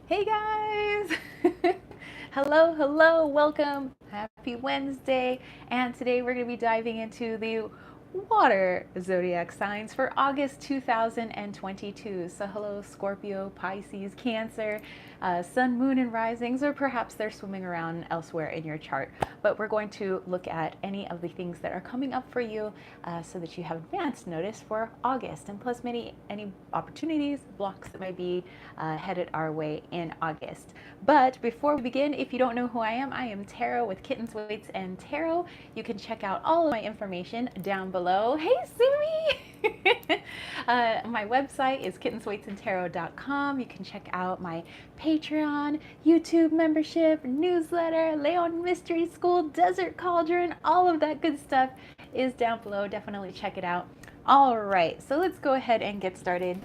Hey guys! Hello, hello, welcome. Happy Wednesday. And today we're going to be diving into the water zodiac signs for August 2022. So, hello, Scorpio, Pisces, Cancer, Sun, Moon, and risings, or perhaps they're swimming around elsewhere in your chart. But we're going to look at any of the things that are coming up for you so that you have advance notice for August, and plus any opportunities, blocks that might be headed our way in August. But before we begin, if you don't know who I am Tarot with Kittens, Weights, and Tarot. You can check out all of my information down below. Hey, Sumi! My website is kittensweightsandtarot.com. You can check out my Patreon, YouTube membership, newsletter, Leon Mystery School, Desert Cauldron, all of that good stuff is down below. Definitely check it out. All right, so let's go ahead and get started.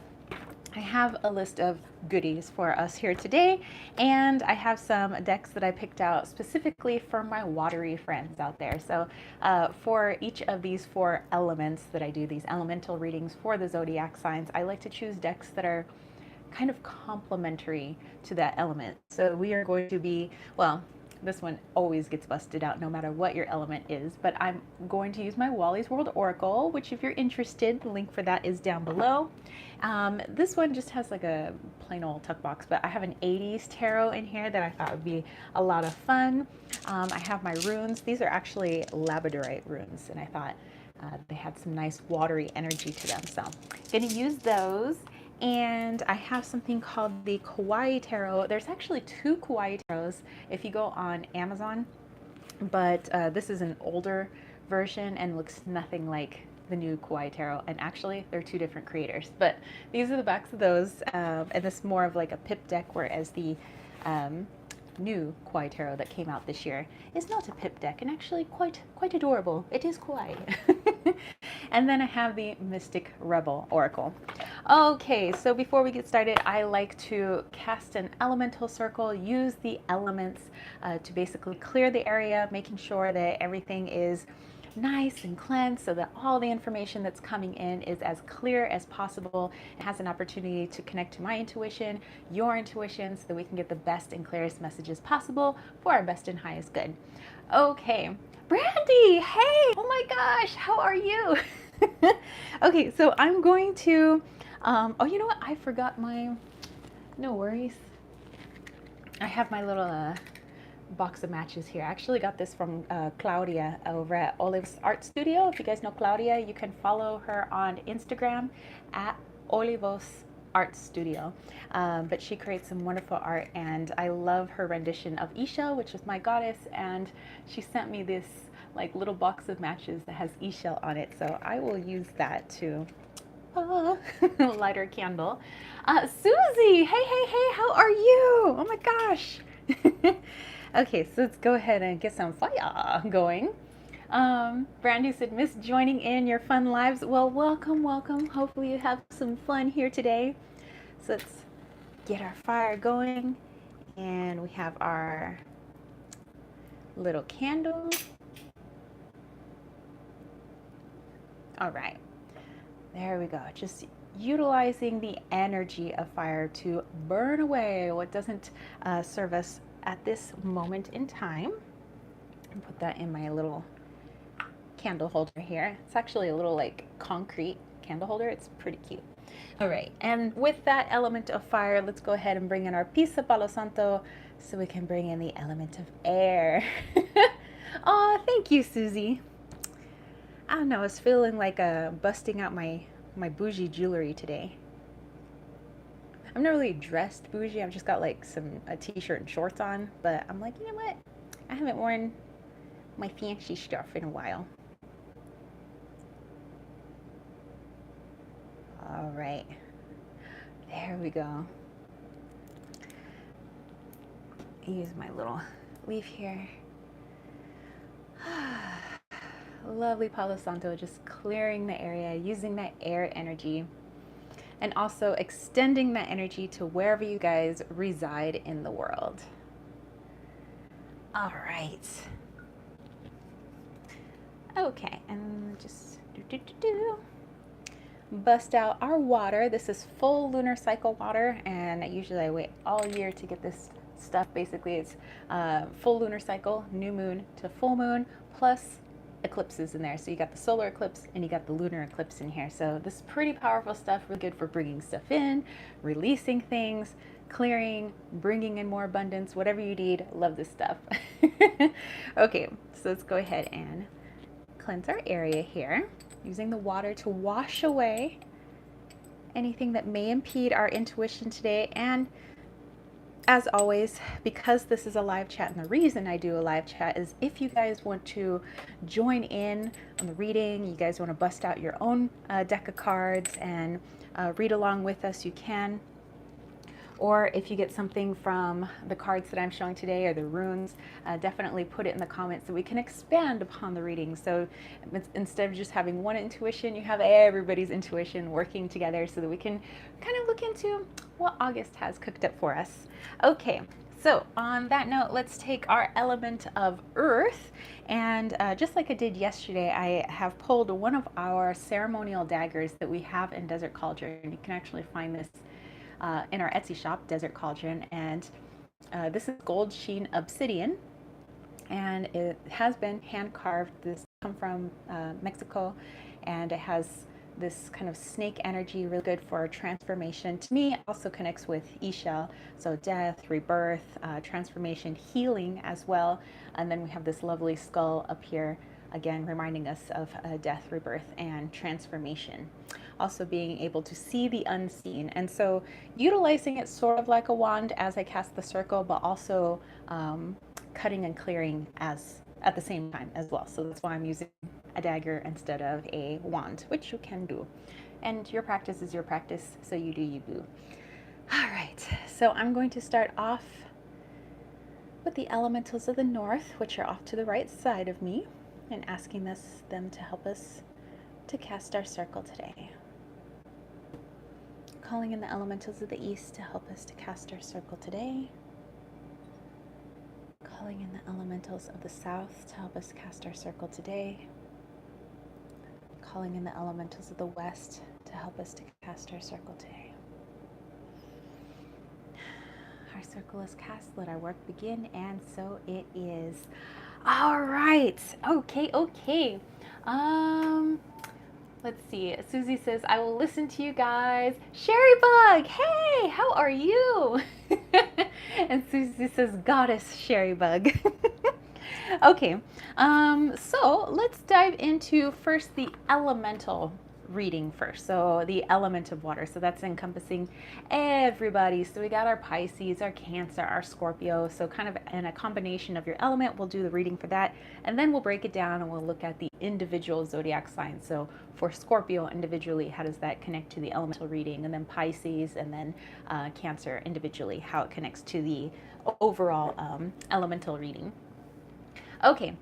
I have a list of goodies for us here today, and I have some decks that I picked out specifically for my watery friends out there. So for each of these four elements that I do, these elemental readings for the zodiac signs, I like to choose decks that are kind of complementary to that element. So we are going to be, well, this one always gets busted out no matter what your element is, but I'm going to use my Wally's World Oracle, which if you're interested, the link for that is down below. This one just has like a plain old tuck box, but I have an 80s tarot in here that I thought would be a lot of fun. I have my runes. These are actually labradorite runes, and I thought they had some nice watery energy to them. So I'm going to use those. And I have something called the Kawaii Tarot. There's actually two Kawaii Tarots if you go on Amazon, but this is an older version and looks nothing like the new Kawaii Tarot. And actually, they're two different creators. But these are the backs of those, and this is more of like a pip deck, whereas the new Kawaii Tarot that came out this year is not a pip deck and actually quite adorable. It is kawaii. And then I have the Mystic Rebel Oracle. Okay, so before we get started, I like to cast an elemental circle, use the elements to basically clear the area, making sure that everything is nice and cleansed so that all the information that's coming in is as clear as possible. It has an opportunity to connect to my intuition, your intuition, so that we can get the best and clearest messages possible for our best and highest good. Okay, Brandy, hey, oh my gosh, how are you? Okay, so I'm going to, oh, you know what? I forgot my, no worries. I have my little box of matches here. I actually got this from Claudia over at Olive's Art Studio. If you guys know Claudia, you can follow her on Instagram at Olivos Art Studio. But she creates some wonderful art, and I love her rendition of Isha, which is my goddess, and she sent me this like little box of matches that has Isha on it, so I will use that to light her candle. Susie, hey, how are you? Oh my gosh. Okay, so let's go ahead and get some fire going. Brandy said, miss joining in your fun lives. Well, welcome. Hopefully you have some fun here today. So let's get our fire going. And we have our little candle. All right, there we go. Just utilizing the energy of fire to burn away what doesn't serve us at this moment in time. And put that in my little candle holder here. It's actually a little like concrete candle holder. It's pretty cute. All right, and with that element of fire, let's go ahead and bring in our piece of Palo Santo so we can bring in the element of air. Oh, thank you, Susie. I don't know, I was feeling like busting out my bougie jewelry today. I'm not really dressed bougie. I've just got like a t-shirt and shorts on, but I'm like, you know what? I haven't worn my fancy stuff in a while. All right, there we go. Use my little leaf here. Lovely Palo Santo, just clearing the area, using that air energy, and also extending that energy to wherever you guys reside in the world. All right. Okay, and just do. bust out our water. This is full lunar cycle water, and usually I wait all year to get this stuff. Basically, it's full lunar cycle, new moon to full moon, plus eclipses in there. So you got the solar eclipse and you got the lunar eclipse in here. So this is pretty powerful stuff, really good for bringing stuff in, releasing things, clearing, bringing in more abundance, whatever you need. Love this stuff. Okay, so let's go ahead and cleanse our area here using the water to wash away anything that may impede our intuition today. And as always, because this is a live chat, and the reason I do a live chat is if you guys want to join in on the reading, you guys want to bust out your own deck of cards and read along with us, you can. Or if you get something from the cards that I'm showing today or the runes, definitely put it in the comments so we can expand upon the reading. So instead of just having one intuition, you have everybody's intuition working together so that we can kind of look into what August has cooked up for us. Okay, so on that note, let's take our element of Earth. And just like I did yesterday, I have pulled one of our ceremonial daggers that we have in Desert Cauldron. You can actually find this in our Etsy shop, Desert Cauldron, and this is gold sheen obsidian, and it has been hand carved. This comes from Mexico, and it has this kind of snake energy, really good for transformation. To me, it also connects with Ishel, so death, rebirth, transformation, healing as well. And then we have this lovely skull up here, again reminding us of death, rebirth, and transformation. Also being able to see the unseen, and so utilizing it sort of like a wand as I cast the circle, but also cutting and clearing at the same time as well. So that's why I'm using a dagger instead of a wand, which you can do. And your practice is your practice, so you do you boo. All right, so I'm going to start off with the elementals of the north, which are off to the right side of me, and asking them to help us to cast our circle today. Calling in the elementals of the east to help us to cast our circle today. Calling in the elementals of the south to help us cast our circle today. Calling in the elementals of the west to help us to cast our circle today. Our circle is cast, let our work begin, and so it is. All right, okay. Let's see. Susie says, I will listen to you guys. Sherry Bug, hey, how are you? And Susie says, Goddess Sherry Bug. Okay, so let's dive into first the elemental reading first. So the element of water, so that's encompassing everybody. So we got our Pisces, our Cancer, our Scorpio, so kind of in a combination of your element. We'll do the reading for that, and then we'll break it down and we'll look at the individual zodiac signs. So for Scorpio individually, how does that connect to the elemental reading, and then Pisces, and then Cancer individually, how it connects to the overall elemental reading. Okay,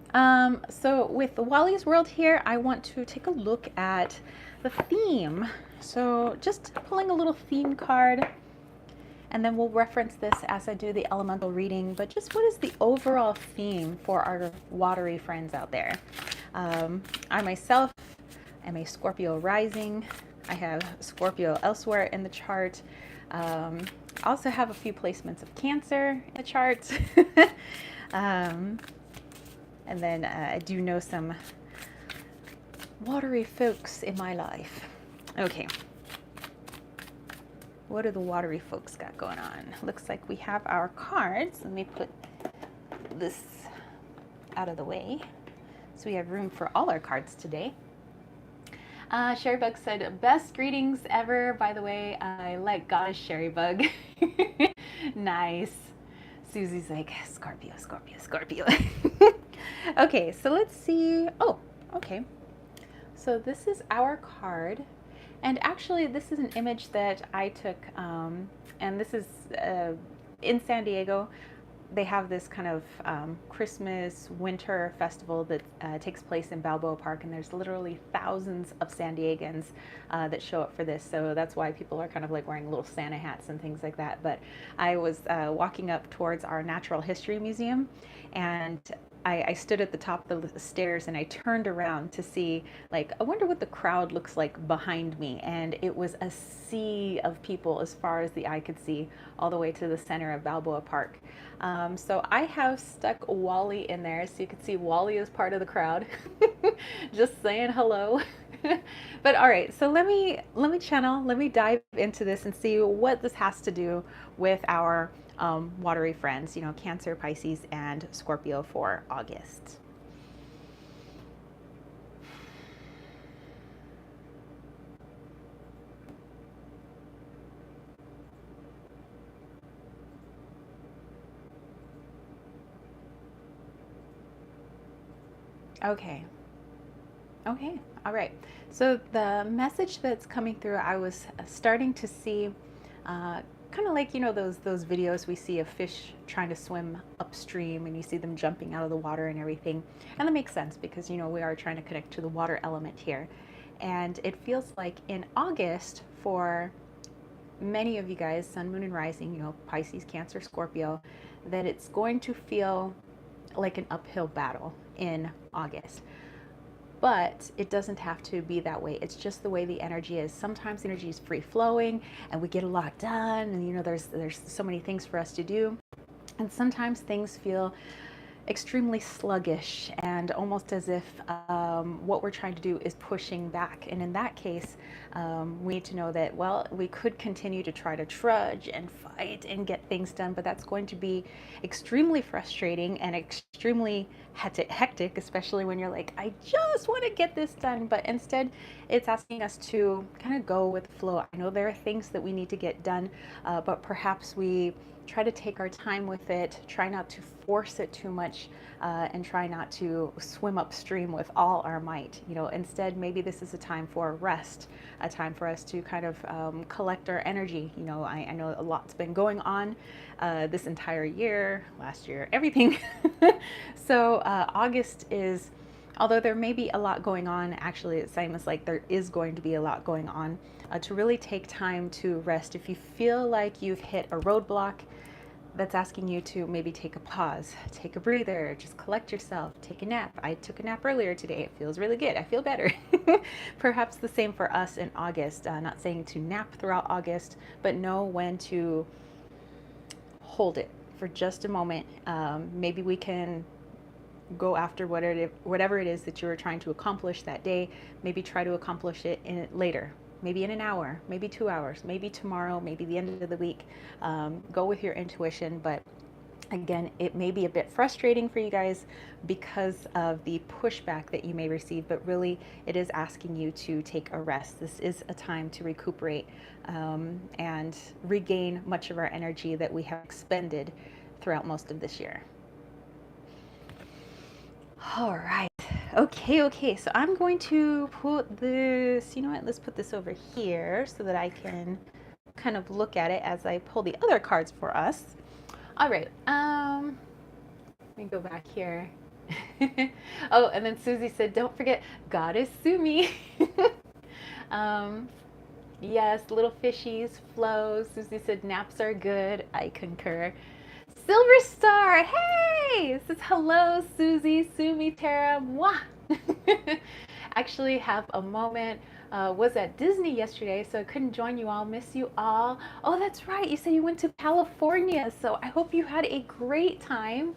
so with Wally's World here, I want to take a look at the theme. So just pulling a little theme card, and then we'll reference this as I do the elemental reading, but just what is the overall theme for our watery friends out there? I myself am a Scorpio rising. I have Scorpio elsewhere in the chart. I also have a few placements of Cancer in the chart. And then I do know some watery folks in my life. Okay. What do the watery folks got going on? Looks like we have our cards. Let me put this out of the way so we have room for all our cards today. Sherry Bug said, best greetings ever. By the way, I like Goddess Sherry Bug. Nice. Susie's like, Scorpio, Scorpio, Scorpio. Okay, so let's see. Oh, okay. So this is our card. And actually, this is an image that I took, and this is in San Diego. They have this kind of Christmas winter festival that takes place in Balboa Park, and there's literally thousands of San Diegans that show up for this. So that's why people are kind of like wearing little Santa hats and things like that. But I was walking up towards our Natural History Museum, and I stood at the top of the stairs and I turned around to see, like, I wonder what the crowd looks like behind me. And it was a sea of people as far as the eye could see, all the way to the center of Balboa Park. So I have stuck Wally in there, so you can see Wally is part of the crowd, just saying hello. But all right, so let me dive into this and see what this has to do with our watery friends, you know, Cancer, Pisces, and Scorpio for August. Okay. Okay. All right. So the message that's coming through, I was starting to see, kind of like, you know, those videos we see of fish trying to swim upstream, and you see them jumping out of the water and everything. And that makes sense because, you know, we are trying to connect to the water element here. And it feels like in August, for many of you guys, Sun, Moon, and Rising, you know, Pisces, Cancer, Scorpio, that it's going to feel like an uphill battle in August. But it doesn't have to be that way. It's just the way the energy is. Sometimes the energy is free flowing and we get a lot done, and you know, there's so many things for us to do. And sometimes things feel extremely sluggish and almost as if what we're trying to do is pushing back. And in that case, we need to know that, well, we could continue to try to trudge and fight and get things done, but that's going to be extremely frustrating and extremely hectic, especially when you're like, I just want to get this done. But instead, it's asking us to kind of go with the flow. I know there are things that we need to get done, but perhaps we try to take our time with it, try not to force it too much, and try not to swim upstream with all our might. You know, instead, maybe this is a time for rest, a time for us to kind of collect our energy. You know, I know a lot's been going on this entire year, last year, everything. So August is, although there may be a lot going on, actually it seems like there is going to be a lot going on, to really take time to rest. If you feel like you've hit a roadblock, that's asking you to maybe take a pause, take a breather, just collect yourself, take a nap. I took a nap earlier today. It feels really good. I feel better. Perhaps the same for us in August. Not saying to nap throughout August, but know when to hold it for just a moment. Maybe we can go after whatever it is that you were trying to accomplish that day. Maybe try to accomplish it later. Maybe in an hour, maybe 2 hours, maybe tomorrow, maybe the end of the week. Go with your intuition, but again, it may be a bit frustrating for you guys because of the pushback that you may receive, but really it is asking you to take a rest. This is a time to recuperate and regain much of our energy that we have expended throughout most of this year. All right. Okay. So I'm going to put this, you know what, let's put this over here so that I can kind of look at it as I pull the other cards for us. All right. Let me go back here. Oh, and then Susie said, don't forget, Goddess Sumi. Yes, little fishies, flows. Susie said, naps are good. I concur. Silver Star, hey! This is hello, Susie, Sumi, Tara, mwah! Actually have a moment, was at Disney yesterday, so I couldn't join you all, miss you all. Oh, that's right, you said you went to California, so I hope you had a great time.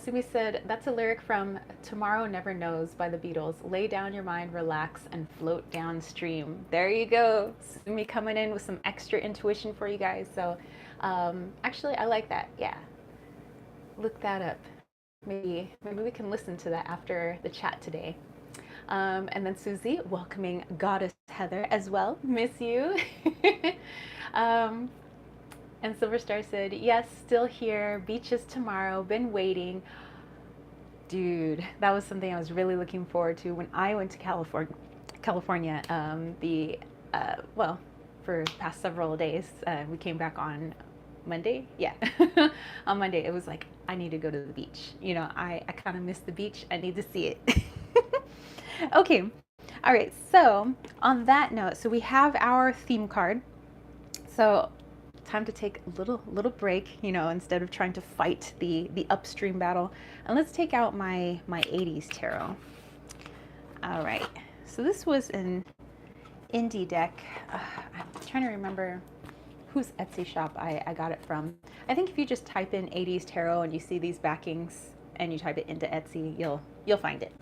Sumi said, that's a lyric from Tomorrow Never Knows by the Beatles. Lay down your mind, relax, and float downstream. There you go. Sumi coming in with some extra intuition for you guys. So actually, I like that. Yeah. Look that up. Maybe we can listen to that after the chat today. And then Susie, welcoming Goddess Heather as well. Miss you. And Silver Star said, yes, still here. Beaches tomorrow. Been waiting. Dude, that was something I was really looking forward to when I went to California. Well, for the past several days. We came back on Monday. Yeah. On Monday, it was like, I need to go to the beach. You know, I kind of miss the beach. I need to see it. Okay. All right. So on that note, so we have our theme card. So time to take a little break, you know, instead of trying to fight the upstream battle. And let's take out my 80s tarot. All right, so this was an indie deck. I'm trying to remember whose Etsy shop I got it from. I think if you just type in 80s tarot and you see these backings and you type it into Etsy, you'll find it.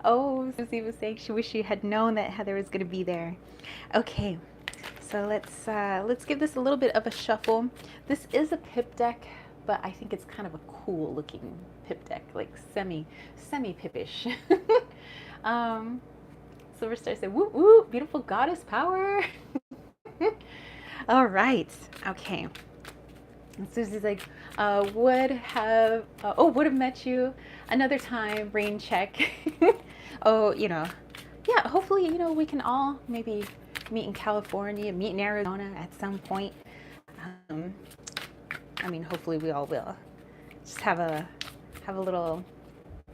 Oh, Susie was saying she wished she had known that Heather was going to be there. Okay, so let's give this a little bit of a shuffle. This is a pip deck, but I think it's kind of a cool looking pip deck, like semi pippish. Silver Star said, "Woo woo, beautiful goddess power." All right, okay. And Susie's like, would have met you another time, rain check. Oh, you know, yeah, hopefully, you know, we can all maybe meet in California, meet in Arizona at some point. I mean, hopefully we all will. Just have a little,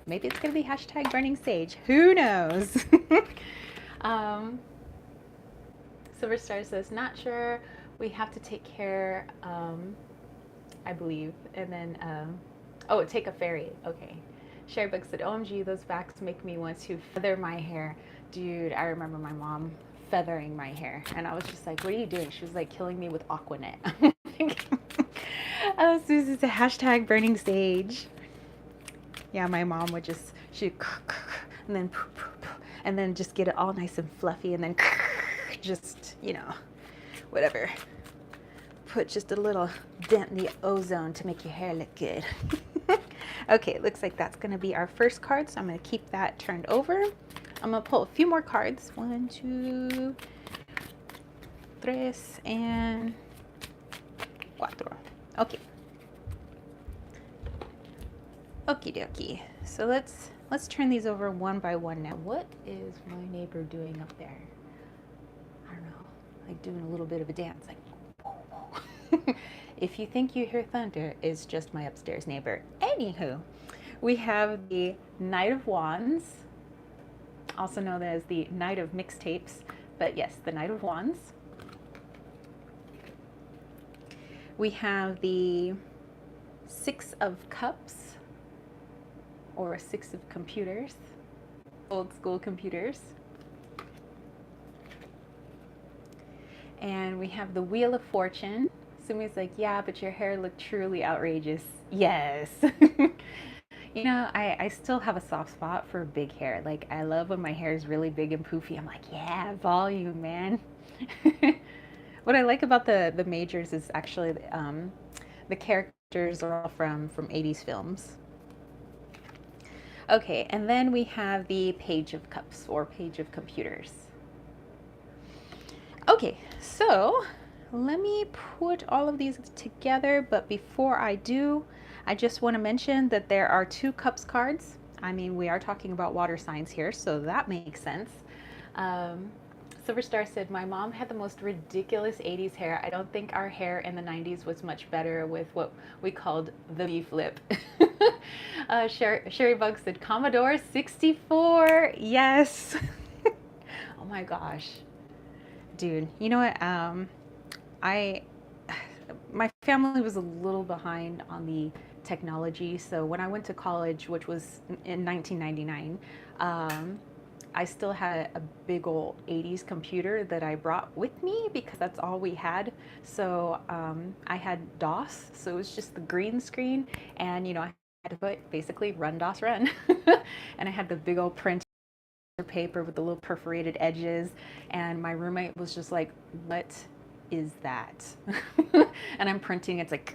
maybe it's gonna be hashtag burning sage. Who knows? Silver Star says, not sure. We have to take care, I believe. And then, oh, take a ferry. Okay. Sherrybuck said, OMG, those backs make me want to feather my hair. Dude, I remember my mom feathering my hair. And I was just like, what are you doing? She was like killing me with Aquanet. Susie's a hashtag burning sage. Yeah, my mom would just, she'd and then just get it all nice and fluffy and then just, you know, whatever. Put just a little dent in the ozone to make your hair look good. Okay, looks like that's going to be our first card, so I'm going to keep that turned over. I'm going to pull a few more cards. 1, 2, 3, and 4. Okay. Okie dokie. So let's turn these over one by one now. What is my neighbor doing up there? I don't know, like doing a little bit of a dance, like. If you think you hear thunder, it's just my upstairs neighbor. Anywho, we have the Knight of Wands, also known as the Knight of Mixtapes, but yes, the Knight of Wands. We have the Six of Cups, or a Six of Computers, old school computers. And we have the Wheel of Fortune. Sumi's like, yeah, but your hair looked truly outrageous. Yes. You know, I still have a soft spot for big hair. Like, I love when my hair is really big and poofy. I'm like, yeah, volume, man. What I like about the majors is actually the characters are all from 80s films. Okay, and then we have the Page of Cups, or Page of Computers. Okay, so let me put all of these together, but before I do, I just want to mention that there are 2 Cups cards. I mean, we are talking about water signs here, so that makes sense. Silver Star said, my mom had the most ridiculous 80s hair. I don't think our hair in the 90s was much better with what we called the V-flip. Sherry Bug said, Commodore 64. Yes. Oh my gosh. Dude, you know what? My family was a little behind on the technology, so when I went to college, which was in 1999, I still had a big old 80s computer that I brought with me because that's all we had. So I had DOS, so it was just the green screen, and you know, I had to put basically run DOS run. And I had the big old printer paper with the little perforated edges, and my roommate was just like, what is that? And I'm printing, it's like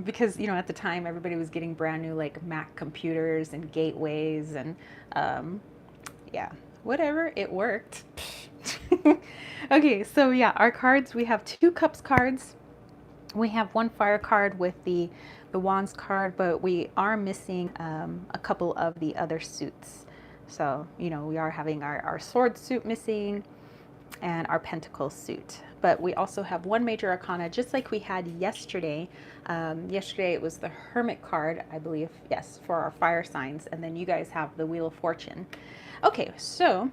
because you know, at the time everybody was getting brand new like Mac computers and gateways, and yeah, whatever, it worked. Okay, so yeah, our cards, we have 2 Cups cards, we have 1 Fire card with the Wands card, but we are missing a couple of the other suits. So, you know, we are having our sword suit missing, and our Pentacles suit. But we also have one major arcana, just like we had yesterday. Yesterday it was the Hermit card, I believe, yes, for our fire signs. And then you guys have the Wheel of Fortune. Okay, so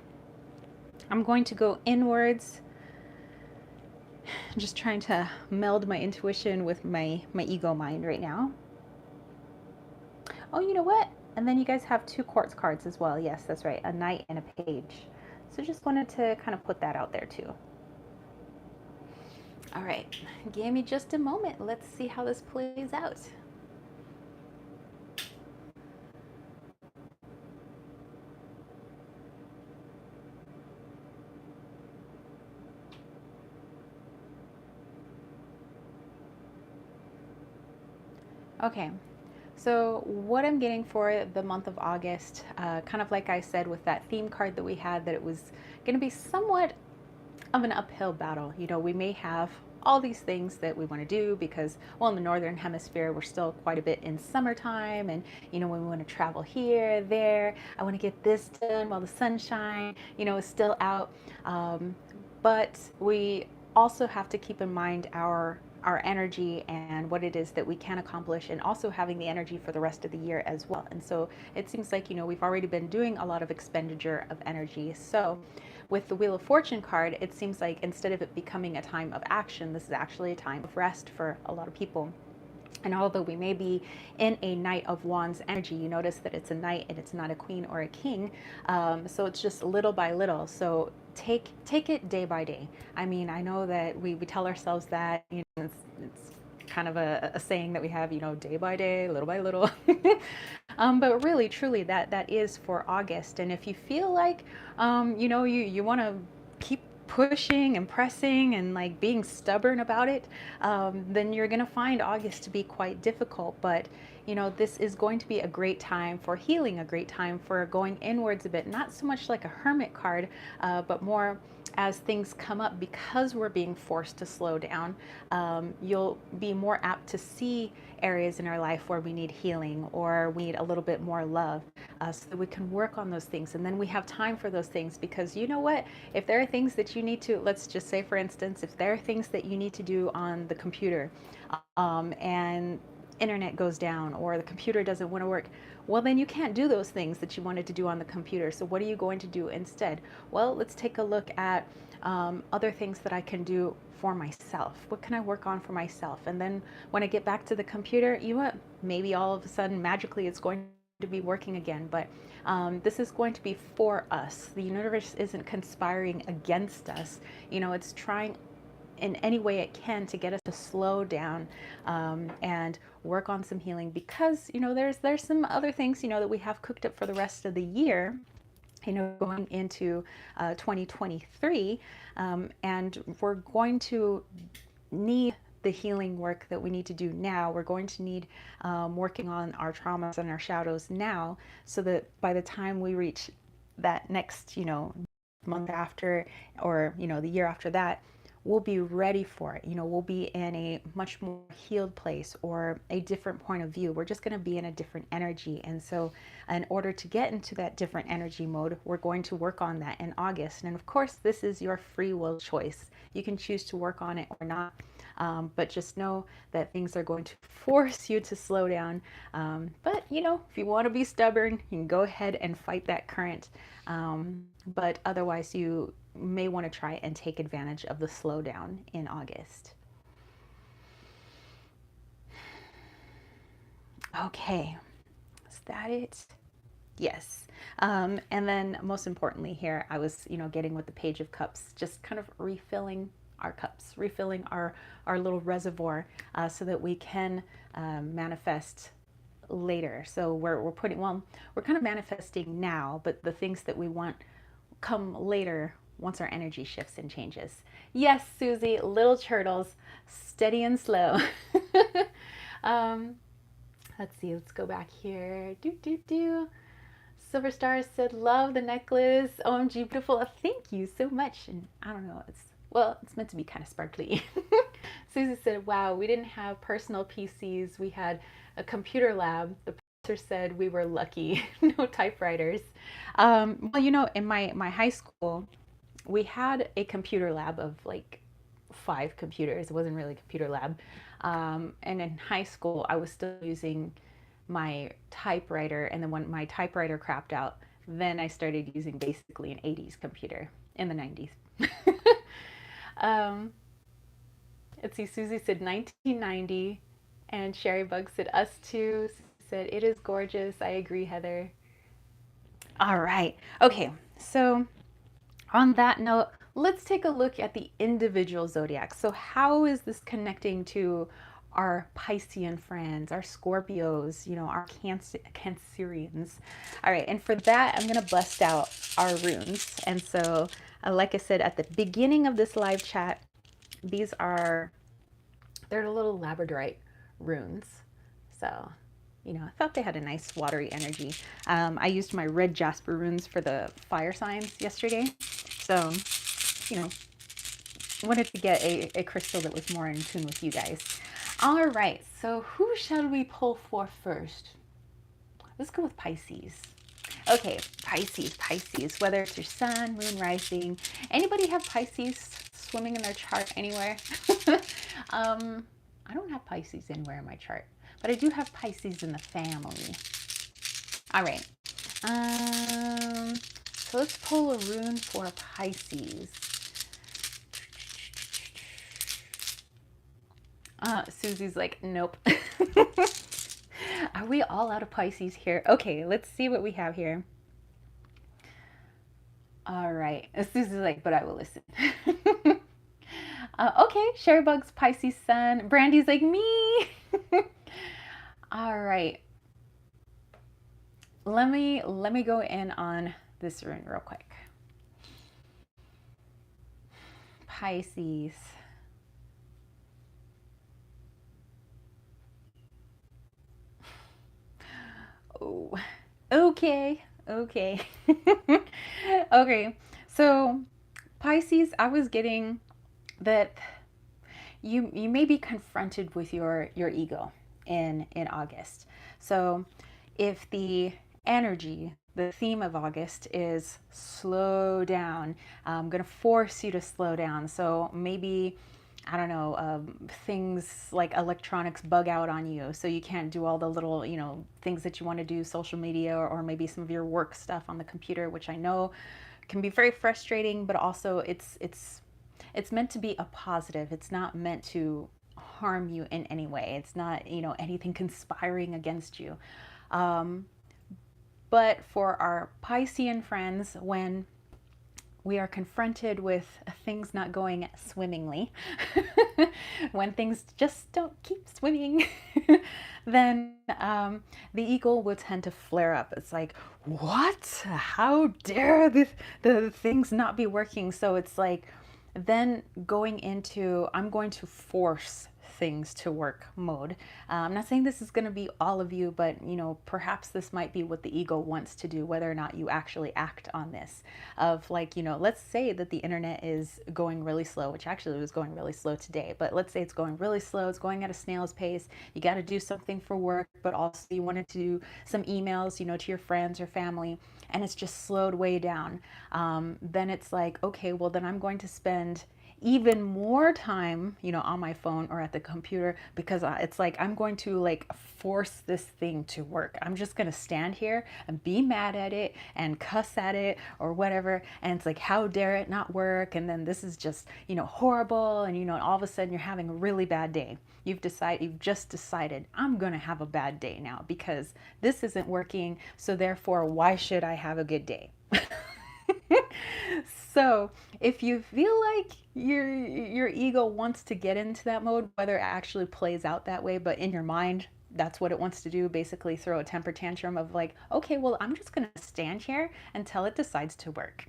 I'm going to go inwards. I'm just trying to meld my intuition with my ego mind right now. Oh, you know what? And then you guys have two quartz cards as well. Yes, that's right. A knight and a page. So just wanted to kind of put that out there too. All right, give me just a moment. Let's see how this plays out. Okay, so what I'm getting for the month of August, kind of like I said with that theme card that we had, that it was going to be somewhat of an uphill battle. You know, we may have all these things that we want to do because, well, in the northern hemisphere we're still quite a bit in summertime, and you know, when we want to travel here, there, I want to get this done while the sunshine, you know, is still out. But we also have to keep in mind our energy and what it is that we can accomplish, and also having the energy for the rest of the year as well. And so it seems like, you know, we've already been doing a lot of expenditure of energy. So with the Wheel of Fortune card, it seems like instead of it becoming a time of action, this is actually a time of rest for a lot of people. And although we may be in a Knight of Wands energy, you notice that it's a knight and it's not a queen or a king. So it's just little by little. So take it day by day. I mean, I know that we tell ourselves that, you know, it's kind of a saying that we have, you know, day by day, little by little. But really, truly, that is for August. And if you feel like, you know, you want to keep pushing and pressing and like being stubborn about it, then you're going to find August to be quite difficult. But you know, this is going to be a great time for healing, a great time for going inwards a bit, not so much like a hermit card, but more as things come up, because we're being forced to slow down. You'll be more apt to see areas in our life where we need healing or we need a little bit more love, so that we can work on those things. And then we have time for those things, because you know what? If there are things that you need to, let's just say, for instance, if there are things that you need to do on the computer, and internet goes down or the computer doesn't want to work, well, then you can't do those things that you wanted to do on the computer. So what are you going to do instead? Well, let's take a look at other things that I can do for myself. What can I work on for myself? And then when I get back to the computer, you know what? Maybe all of a sudden, magically, it's going to be working again. But this is going to be for us. The universe isn't conspiring against us. You know, it's trying in any way it can to get us to slow down, and work on some healing, because you know, there's some other things, you know, that we have cooked up for the rest of the year, you know, going into 2023, and we're going to need the healing work that we need to do now. We're going to need working on our traumas and our shadows now, so that by the time we reach that next, you know, month after, or you know, the year after that, we'll be ready for it. You know, we'll be in a much more healed place or a different point of view. We're just going to be in a different energy. And so in order to get into that different energy mode, we're going to work on that in August. And of course, this is your free will choice. You can choose to work on it or not. But just know that things are going to force you to slow down. But you know, if you want to be stubborn, you can go ahead and fight that current. But otherwise, you may want to try and take advantage of the slowdown in August. Okay, is that it? Yes. And then most importantly here, I was, you know, getting with the Page of Cups, just kind of refilling our cups, refilling our little reservoir, so that we can manifest later. So we're putting, well, we're kind of manifesting now, but the things that we want come later once our energy shifts and changes. Yes, Susie, little turtles, steady and slow. um, let's see, let's go back here. Silver Star said, love the necklace. OMG, beautiful. Thank you so much. And I don't know, it's meant to be kind of sparkly. Susie said, wow, we didn't have personal PCs. We had a computer lab. The professor said we were lucky. No typewriters. Well, you know, in my high school, we had a computer lab of like 5 computers. It wasn't really a computer lab. And in high school, I was still using my typewriter. And then when my typewriter crapped out, then I started using basically an 80s computer in the 90s. um, let's see, Susie said 1990. And Sherry Bug said us too. Said it is gorgeous. I agree, Heather. All right. Okay. So on that note, let's take a look at the individual zodiacs. So how is this connecting to our Piscean friends, our Scorpios, our Cancerians? All right, and for that, I'm going to bust out our runes. And so, like I said at the beginning of this live chat, they're the little labradorite runes. So, I thought they had a nice watery energy. I used my red jasper runes for the fire signs yesterday. So, wanted to get a crystal that was more in tune with you guys. All right, so who shall we pull for first? Let's go with Pisces. Okay, Pisces, whether it's your sun, moon, rising. Anybody have Pisces swimming in their chart anywhere? I don't have Pisces anywhere in my chart, but I do have Pisces in the family. All right. So let's pull a rune for Pisces. Susie's like, nope. Are we all out of Pisces here? Okay, let's see what we have here. All right. Susie's like, but I will listen. Okay, Sherrybug's Pisces Sun. Brandy's like, me. All right. Let me go in on this rune real quick. Pisces. Oh, okay. Okay. So Pisces, I was getting that you may be confronted with your ego in August. So if the energy, the theme of August is slow down, I'm going to force you to slow down. So maybe, I don't know, things like electronics bug out on you, so you can't do all the little, things that you want to do, social media, or maybe some of your work stuff on the computer, which I know can be very frustrating, but also it's meant to be a positive. It's not meant to harm you in any way. It's not, anything conspiring against you. But for our Piscean friends, when we are confronted with things not going swimmingly, when things just don't keep swimming, then the ego will tend to flare up. It's like, what? How dare the things not be working? So it's like, then going into, I'm going to force things to work mode. I'm not saying this is going to be all of you, but perhaps this might be what the ego wants to do, whether or not you actually act on this. Of like, let's say that the internet is going really slow, which actually was going really slow today, but let's say it's going really slow, it's going at a snail's pace. You got to do something for work, but also you wanted to do some emails, to your friends or family, and it's just slowed way down. Then it's like, okay, well then I'm going to spend even more time, on my phone or at the computer, because it's like I'm going to like force this thing to work. I'm just going to stand here and be mad at it and cuss at it or whatever, and it's like, how dare it not work? And then this is just, horrible, and all of a sudden you're having a really bad day. You've just decided, I'm going to have a bad day now because this isn't working, so therefore why should I have a good day? So if you feel like your ego wants to get into that mode, whether it actually plays out that way, but in your mind, that's what it wants to do, basically throw a temper tantrum of like, okay, well, I'm just going to stand here until it decides to work.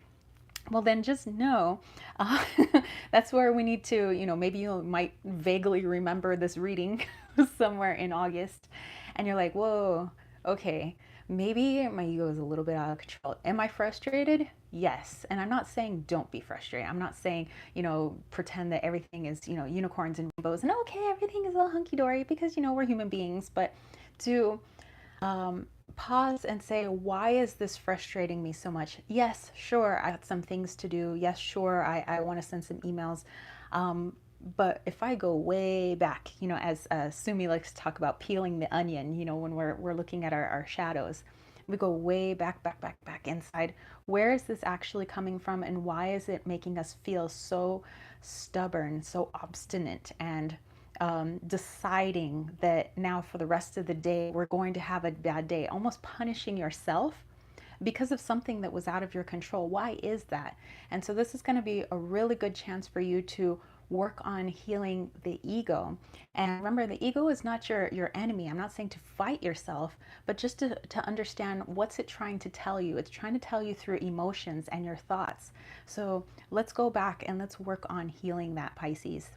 Well, then just know that's where we need to, maybe you might vaguely remember this reading somewhere in August, and you're like, whoa, okay, maybe my ego is a little bit out of control. Am I frustrated? Yes. And I'm not saying don't be frustrated. I'm not saying, pretend that everything is, unicorns and rainbows and okay, everything is all hunky dory, because, we're human beings. But to pause and say, why is this frustrating me so much? Yes, sure, I got some things to do. Yes, sure, I want to send some emails. But if I go way back, as Sumi likes to talk about peeling the onion, when we're looking at our shadows, we go way back, back, back, back inside. Where is this actually coming from, and why is it making us feel so stubborn, so obstinate, and deciding that now for the rest of the day we're going to have a bad day, almost punishing yourself because of something that was out of your control? Why is that? And so this is going to be a really good chance for you to work on healing the ego. And remember, the ego is not your enemy. I'm not saying to fight yourself, but just to understand what's it trying to tell you. It's trying to tell you through emotions and your thoughts. So let's go back and let's work on healing that, Pisces.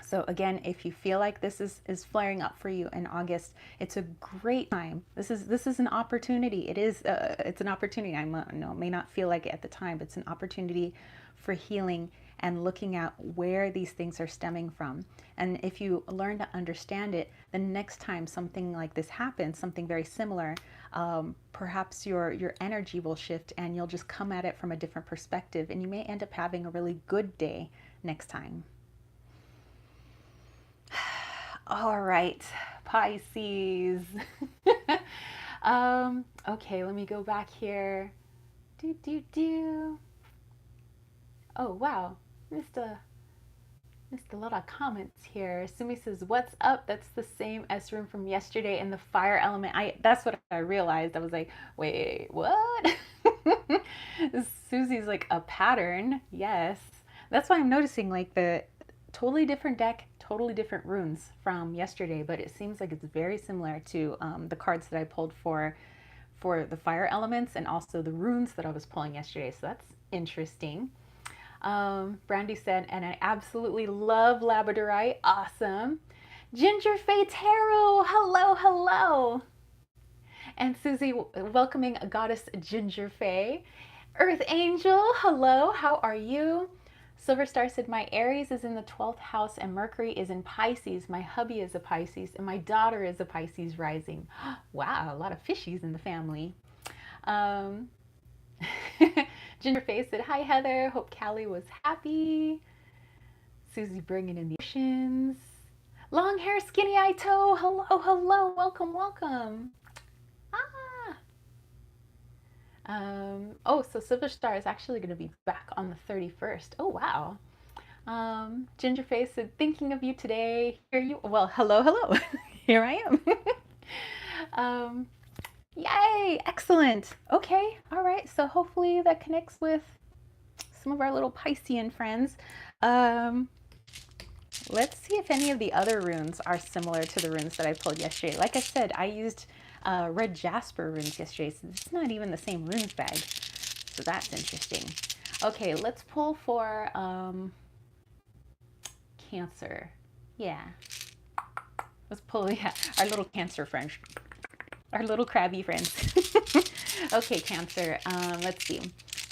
So again, if you feel like this is flaring up for you in August, it's a great time. This is an opportunity. It's an opportunity. I know it may not feel like it at the time, but it's an opportunity for healing and looking at where these things are stemming from. And if you learn to understand it, the next time something like this happens, something very similar, perhaps your energy will shift and you'll just come at it from a different perspective, and you may end up having a really good day next time. All right, Pisces. Okay, let me go back here. Oh, wow. Missed a lot of comments here. Sumi says, "What's up?" That's the same S room from yesterday in the fire element. That's what I realized. I was like, wait, what? Susie's like a pattern. Yes. That's why I'm noticing like the totally different deck, totally different runes from yesterday, but it seems like it's very similar to the cards that I pulled for the fire elements, and also the runes that I was pulling yesterday. So that's interesting. Brandy said, and I absolutely love labradorite. Awesome. Ginger Faye Tarot, hello, hello. And Susie welcoming a goddess Ginger Faye. Earth Angel, hello, how are you? Silver Star said, my Aries is in the 12th house and Mercury is in Pisces. My hubby is a Pisces and my daughter is a Pisces rising. Wow, a lot of fishies in the family. Ginger Face said, hi, Heather. Hope Callie was happy. Susie bringing in the oceans. Long hair, skinny eye toe. Hello, hello. Welcome, welcome. Oh, so Silver Star is actually going to be back on the 31st. Oh, wow. Ginger Face said, thinking of you today. Here you, well, hello, hello. Here I am. Yay, excellent. Okay, all right. So hopefully that connects with some of our little Piscean friends. Let's see if any of the other runes are similar to the runes that I pulled yesterday. Like I said, I used red jasper runes yesterday, so it's not even the same runes bag. So that's interesting. Okay, let's pull for Cancer. Yeah. Let's pull, yeah, our little Cancer friends. Our little crabby friends. Okay, Cancer. Let's see.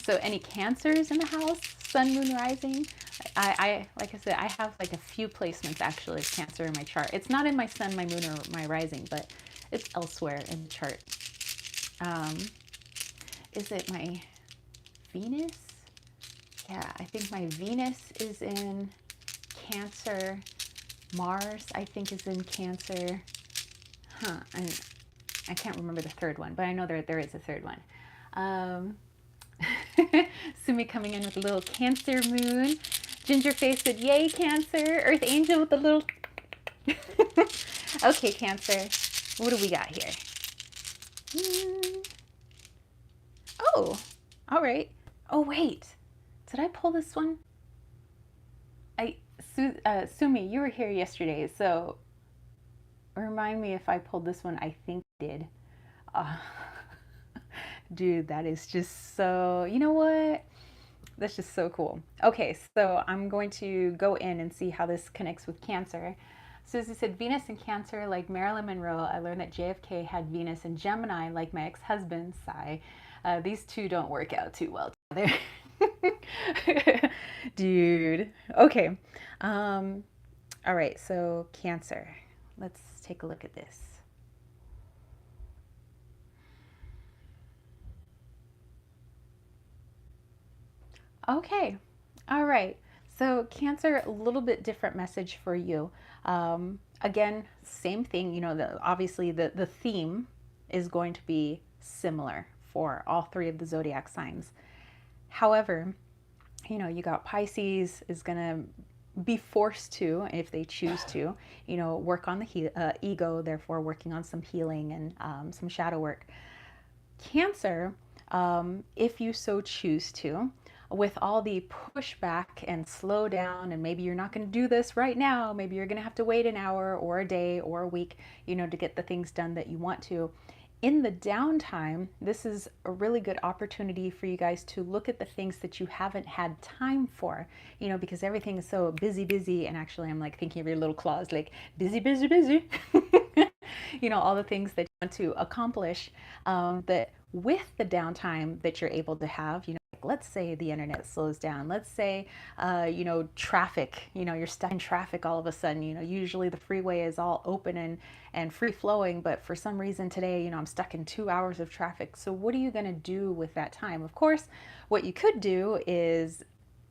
So any Cancers in the house? Sun, Moon, Rising? I like I said, I have like a few placements actually of Cancer in my chart. It's not in my Sun, my Moon, or my Rising, but it's elsewhere in the chart. Is it my Venus? Yeah, I think my Venus is in Cancer. Mars, I think, is in Cancer. And I can't remember the third one, but I know there is a third one. Sumi coming in with a little Cancer moon. Ginger Face said, yay, Cancer. Earth Angel with a little... Okay, Cancer. What do we got here? Oh, all right. Oh, wait. Did I pull this one? Sumi, you were here yesterday, so remind me if I pulled this one. I think I did. Dude, that is just so, you know what? That's just so cool. Okay, so I'm going to go in and see how this connects with Cancer. Susie said, Venus in Cancer, like Marilyn Monroe. I learned that JFK had Venus in Gemini, like my ex-husband, Sigh. These two don't work out too well together. Dude. Okay. All right, so Cancer. Let's take a look at this. Okay. All right. So Cancer, a little bit different message for you. Again, same thing. Obviously the theme is going to be similar for all three of the zodiac signs. However, you got Pisces is going to be forced to, if they choose to, work on the ego, therefore working on some healing and some shadow work. Cancer, if you so choose to, with all the pushback and slow down, and maybe you're not going to do this right now, maybe you're going to have to wait an hour or a day or a week, to get the things done that you want to. In the downtime, this is a really good opportunity for you guys to look at the things that you haven't had time for, because everything is so busy. And actually, I'm like thinking of your little claws, like busy. All the things that you want to accomplish, that with the downtime that you're able to have, like let's say the internet slows down, let's say, traffic, you're stuck in traffic all of a sudden, usually the freeway is all open and free flowing, but for some reason today, I'm stuck in 2 hours of traffic. So what are you going to do with that time? Of course, what you could do is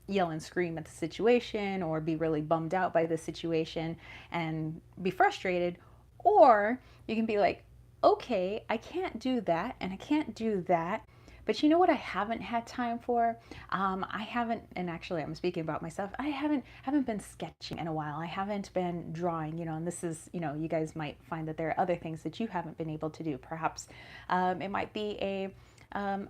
yell and scream at the situation or be really bummed out by the situation and be frustrated. Or you can be like, okay, I can't do that and I can't do that. But you know what I haven't had time for? I haven't, and actually I'm speaking about myself, I haven't been sketching in a while. I haven't been drawing, and this is, you guys might find that there are other things that you haven't been able to do. Perhaps it might be a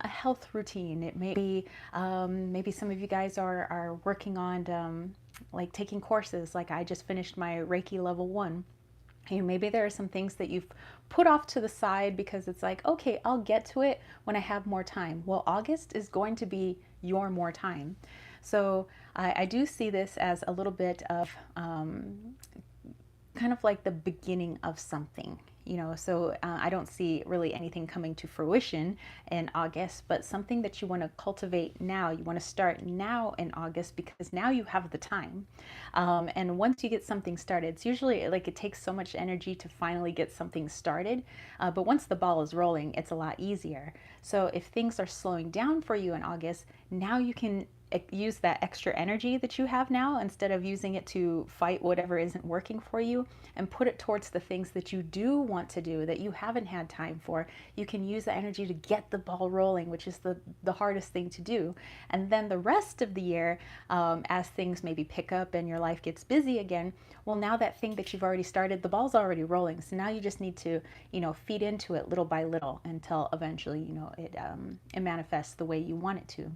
health routine. It may be maybe some of you guys are working on like taking courses. Like I just finished my Reiki level 1. Maybe there are some things that you've put off to the side because it's like, okay, I'll get to it when I have more time. Well, August is going to be your more time. So I do see this as a little bit of kind of like the beginning of something. So I don't see really anything coming to fruition in August, but something that you want to cultivate now. You want to start now in August because now you have the time. And once you get something started, it's usually like it takes so much energy to finally get something started. But once the ball is rolling, it's a lot easier. So if things are slowing down for you in August, now you can use that extra energy that you have now instead of using it to fight whatever isn't working for you, and put it towards the things that you do want to do that you haven't had time for. You can use the energy to get the ball rolling, which is the hardest thing to do. And then the rest of the year, as things maybe pick up and your life gets busy again, well, now that thing that you've already started, the ball's already rolling. So now you just need to, feed into it little by little until eventually, it manifests the way you want it to.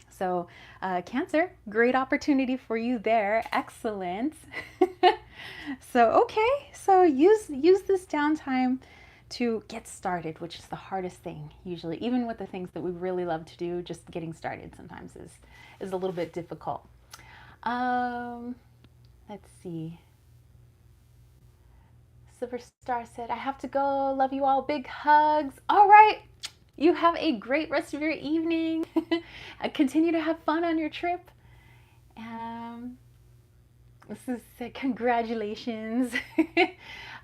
So Cancer, great opportunity for you there. Excellent. So use this downtime to get started, which is the hardest thing usually. Even with the things that we really love to do, just getting started sometimes is a little bit difficult. Let's see. Silver Star said, I have to go. Love you all. Big hugs. All right. You have a great rest of your evening. Continue to have fun on your trip. This is congratulations.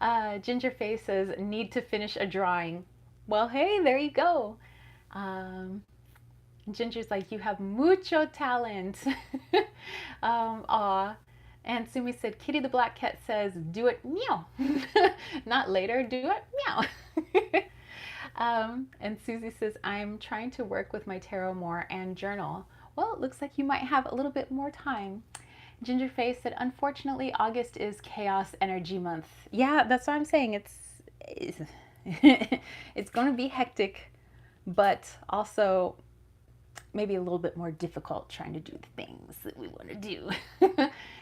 Gingerface says, need to finish a drawing. Well, hey, there you go. Ginger's like, you have mucho talent. Aw. And Sumi said, Kitty the Black Cat says, do it meow. Not later, do it meow. And Susie says, I'm trying to work with my tarot more and journal. Well, it looks like you might have a little bit more time. Gingerface said, unfortunately, August is chaos energy month. Yeah, that's what I'm saying. It's going to be hectic, but also maybe a little bit more difficult trying to do the things that we want to do.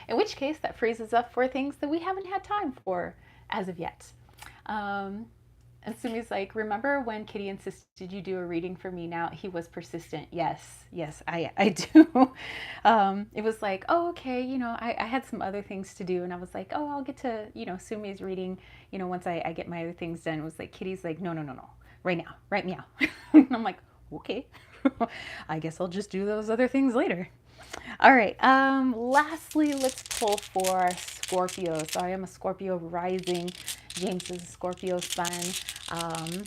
In which case, that frees us up for things that we haven't had time for as of yet. And Sumi's like, remember when Kitty insisted you do a reading for me now? He was persistent. Yes, I do. It was like, oh, okay, I had some other things to do. And I was like, oh, I'll get to, Sumi's reading, once I get my other things done. It was like, Kitty's like, no, right now, right meow. And I'm like, okay, I guess I'll just do those other things later. All right, lastly, let's pull for Scorpio. So I am a Scorpio rising. James is a Scorpio sun. I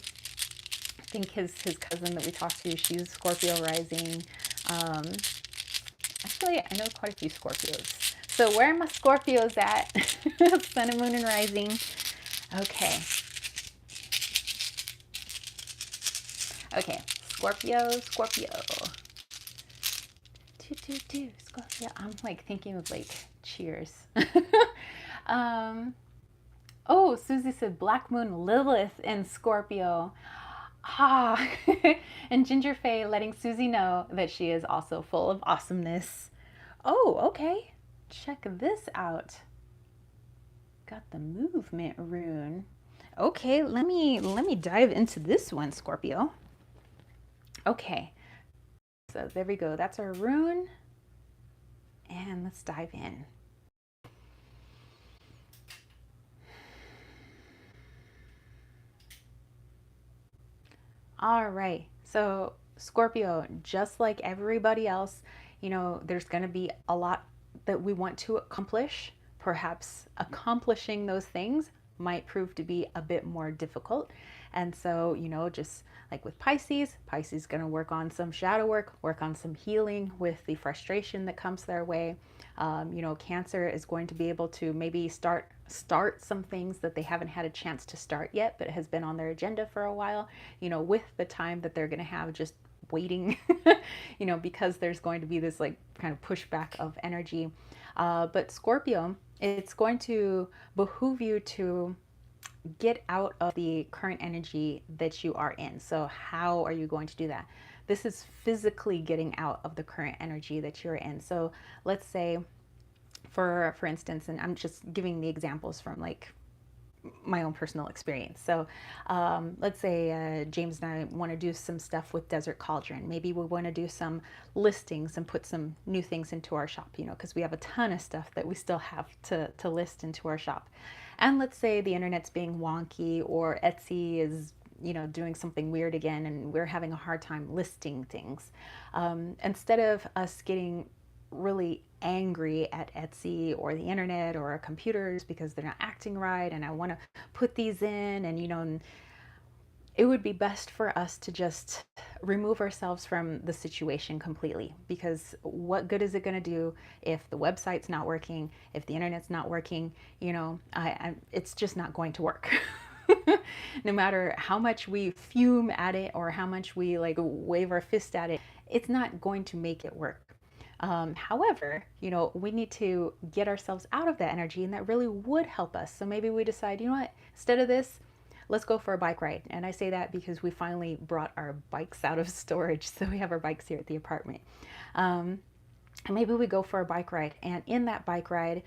think his cousin that we talked to, she's Scorpio rising. Actually, I know quite a few Scorpios. So where are my Scorpios at? Sun and moon and rising. Okay. Okay. Scorpio, Scorpio. Scorpio. I'm like thinking of like Cheers. um, oh, Susie said Black Moon Lilith in Scorpio. Ah, and Ginger Faye letting Susie know that she is also full of awesomeness. Oh, okay. Check this out. Got the movement rune. Okay, let me dive into this one, Scorpio. Okay. So there we go. That's our rune. And let's dive in. All right. So, Scorpio, just like everybody else, there's going to be a lot that we want to accomplish. Perhaps accomplishing those things might prove to be a bit more difficult. And so, just like with Pisces, Pisces is going to work on some shadow work on some healing with the frustration that comes their way. Cancer is going to be able to maybe start some things that they haven't had a chance to start yet, but it has been on their agenda for a while, with the time that they're going to have just waiting, because there's going to be this like kind of pushback of energy. But Scorpio, it's going to behoove you to get out of the current energy that you are in. So how are you going to do that? This is physically getting out of the current energy that you're in. So let's say, for instance, and I'm just giving the examples from like my own personal experience. So let's say James and I want to do some stuff with Desert Cauldron. Maybe we want to do some listings and put some new things into our shop, because we have a ton of stuff that we still have to list into our shop. And let's say the internet's being wonky, or Etsy is doing something weird again, and we're having a hard time listing things. Instead of us getting really angry at Etsy or the internet or our computers because they're not acting right, and I want to put these in, and it would be best for us to just remove ourselves from the situation completely, because what good is it going to do if the website's not working, if the internet's not working? It's just not going to work. No matter how much we fume at it or how much we like wave our fist at it, it's not going to make it work. However, we need to get ourselves out of that energy, and that really would help us. So maybe we decide, what, instead of this, let's go for a bike ride. And I say that because we finally brought our bikes out of storage. So we have our bikes here at the apartment. And maybe we go for a bike ride. And in that bike ride,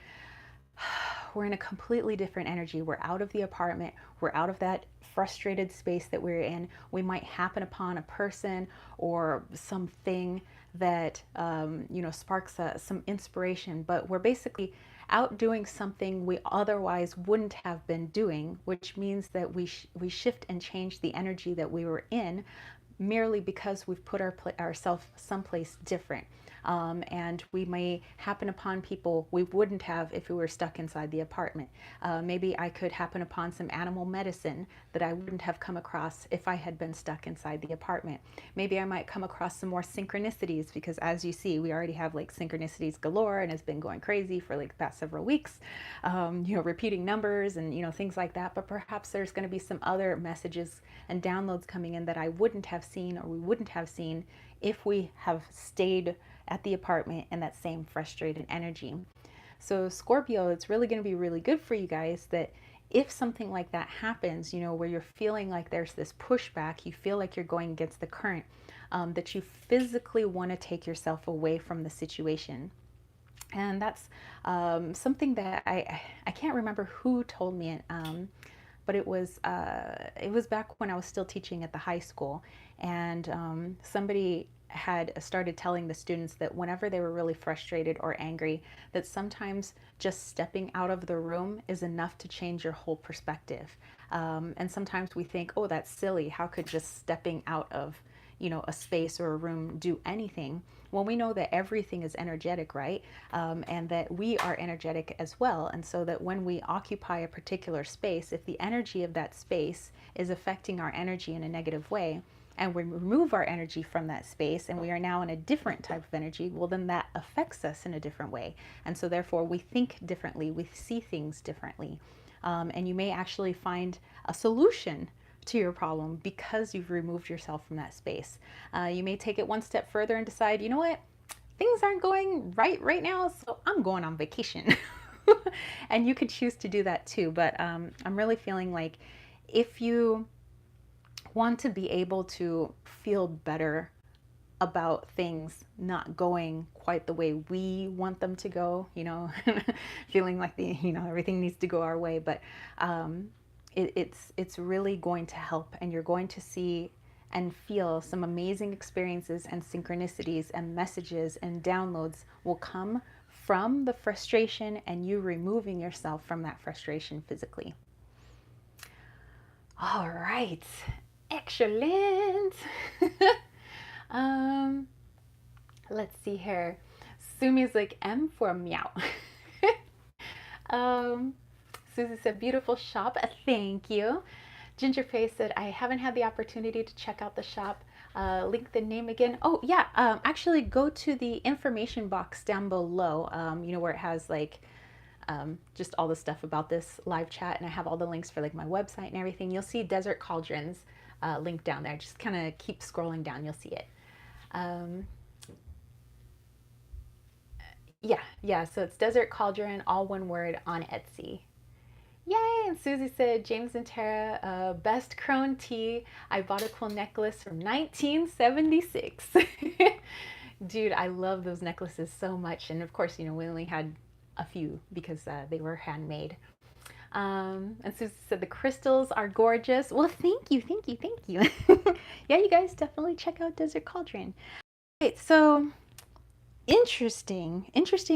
we're in a completely different energy. We're out of the apartment. We're out of that frustrated space that we're in. We might happen upon a person or something that sparks some inspiration, but we're basically out doing something we otherwise wouldn't have been doing, which means that we shift and change the energy that we were in merely because we've put ourselves someplace different. And we may happen upon people we wouldn't have if we were stuck inside the apartment. Maybe I could happen upon some animal medicine that I wouldn't have come across if I had been stuck inside the apartment. Maybe I might come across some more synchronicities, because as you see, we already have like synchronicities galore, and it's been going crazy for like the past several weeks, repeating numbers and things like that. But perhaps there's going to be some other messages and downloads coming in that I wouldn't have seen, or we wouldn't have seen, if we have stayed at the apartment in that same frustrated energy. So Scorpio, it's really going to be really good for you guys that if something like that happens, where you're feeling like there's this pushback, you feel like you're going against the current, that you physically want to take yourself away from the situation. And that's something that I can't remember who told me it, but it was back when I was still teaching at the high school, and somebody had started telling the students that whenever they were really frustrated or angry, that sometimes just stepping out of the room is enough to change your whole perspective. And sometimes we think, oh, that's silly. How could just stepping out of a space or a room do anything? Well, we know that everything is energetic, right? And that we are energetic as well. And so that when we occupy a particular space, if the energy of that space is affecting our energy in a negative way, and we remove our energy from that space and we are now in a different type of energy, well, then that affects us in a different way. And so therefore we think differently, we see things differently. And you may actually find a solution to your problem because you've removed yourself from that space. You may take it one step further and decide, you know what, things aren't going right now, so I'm going on vacation. And you could choose to do that too. But I'm really feeling like if you want to be able to feel better about things not going quite the way we want them to go, you know, feeling like everything needs to go our way, but it's really going to help, and you're going to see and feel some amazing experiences and synchronicities and messages and downloads will come from the frustration and you removing yourself from that frustration physically. All right, excellent. Let's see here. Sumi's like M for meow. Susie said, beautiful shop. Thank you. Gingerface said, I haven't had the opportunity to check out the shop. Link the name again. Oh yeah, actually go to the information box down below, you know, where it has like just all the stuff about this live chat, and I have all the links for like my website and everything. You'll see Desert Cauldrons link down there. Just kind of keep scrolling down, you'll see it. Yeah, so it's Desert Cauldron, all one word, on Etsy. Yay! And Susie said, James and Tara, best crone tea. I bought a cool necklace from 1976. Dude, I love those necklaces so much. And of course, you know, we only had a few because they were handmade. And Susie said, the crystals are gorgeous. Well, thank you. Yeah, you guys definitely check out Desert Cauldron. Right, so interesting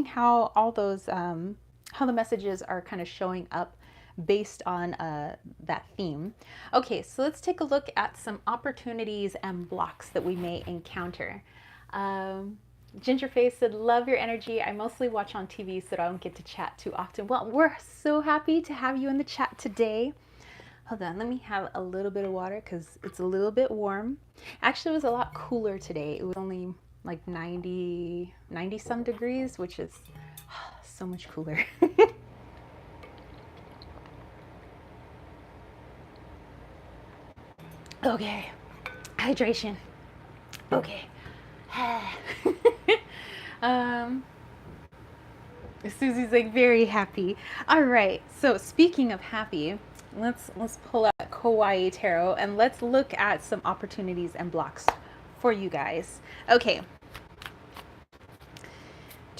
how all those, how the messages are kind of showing up based on that theme. Okay, so let's take a look at some opportunities and blocks that we may encounter. Gingerface said, love your energy. I mostly watch on TV, so I don't get to chat too often. Well, we're so happy to have you in the chat today. Hold on, let me have a little bit of water because it's a little bit warm. Actually, it was a lot cooler today. It was only like 90 some degrees, which is so much cooler. Okay, hydration. Okay. Susie's like very happy. All right, so speaking of happy, let's pull out Kawaii Tarot and let's look at some opportunities and blocks for you guys. Okay.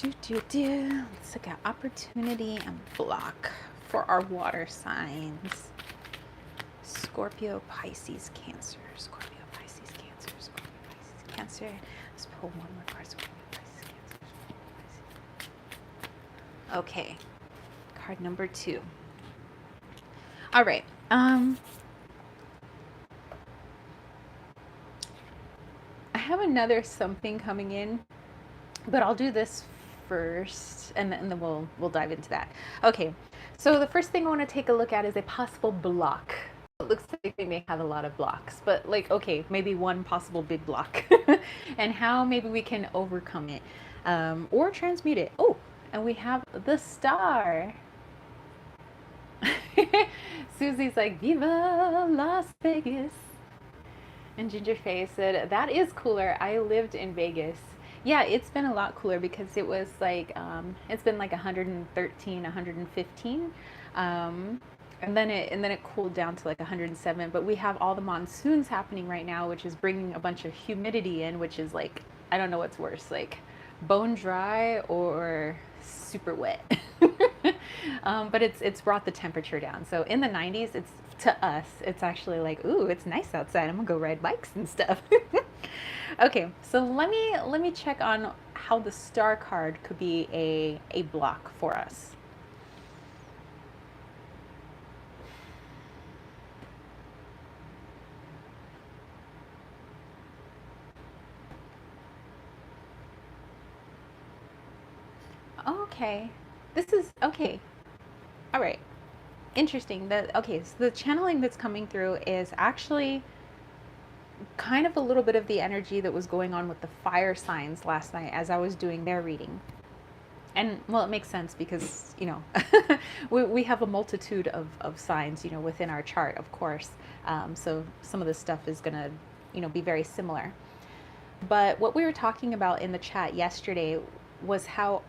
Let's look at opportunity and block for our water signs. Scorpio, Pisces, Cancer. Scorpio, Pisces, Cancer. Scorpio, Pisces, Cancer. Let's pull one more card. Scorpio, Pisces, Cancer. Scorpio, Pisces. Okay. Card number 2. All right. I have another something coming in, but I'll do this first, and then we'll dive into that. Okay. So the first thing I want to take a look at is a possible block. It looks like they may have a lot of blocks, but like, okay, maybe one possible big block and how maybe we can overcome it or transmute it. Oh, and we have the Star. Susie's like, Viva Las Vegas. And Gingerface said, that is cooler. I lived in Vegas. Yeah, it's been a lot cooler because it was like, it's been like 113, 115. And then it cooled down to like 107, but we have all the monsoons happening right now, which is bringing a bunch of humidity in, which is like, I don't know what's worse, like bone dry or super wet. But it's brought the temperature down. So in the 90s, it's, to us, it's actually like, ooh, it's nice outside. I'm gonna go ride bikes and stuff. Okay, so let me check on how the Star card could be a block for us. Okay, this is okay. All right, interesting. Okay, so the channeling that's coming through is actually kind of a little bit of the energy that was going on with the fire signs last night as I was doing their reading. And well, it makes sense because, we have a multitude of signs, within our chart, of course. So some of this stuff is going to, be very similar. But what we were talking about in the chat yesterday was how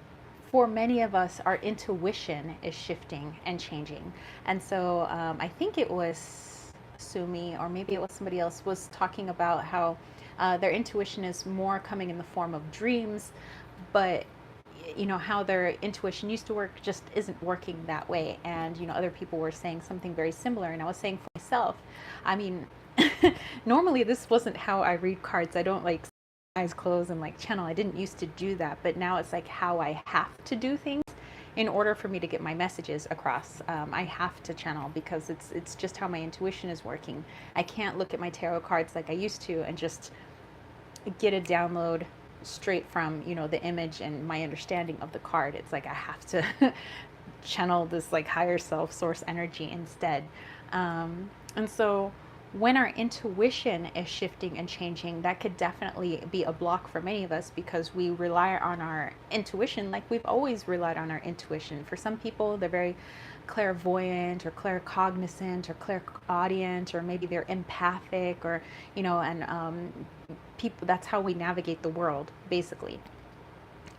for many of us, our intuition is shifting and changing. And so I think it was Sumi, or maybe it was somebody else, was talking about how their intuition is more coming in the form of dreams, but how their intuition used to work just isn't working that way. And other people were saying something very similar, and I was saying for myself, I mean, normally this wasn't how I read cards. I don't like eyes closed and like channel. I didn't used to do that, but now it's like how I have to do things in order for me to get my messages across. I have to channel because it's just how my intuition is working. I can't look at my tarot cards like I used to and just get a download straight from the image and my understanding of the card. It's like I have to channel this like higher self source energy instead. And so when our intuition is shifting and changing, that could definitely be a block for many of us because we rely on our intuition like we've always relied on our intuition. For some people, they're very clairvoyant or claircognizant or clairaudient, or maybe they're empathic, or people, that's how we navigate the world basically.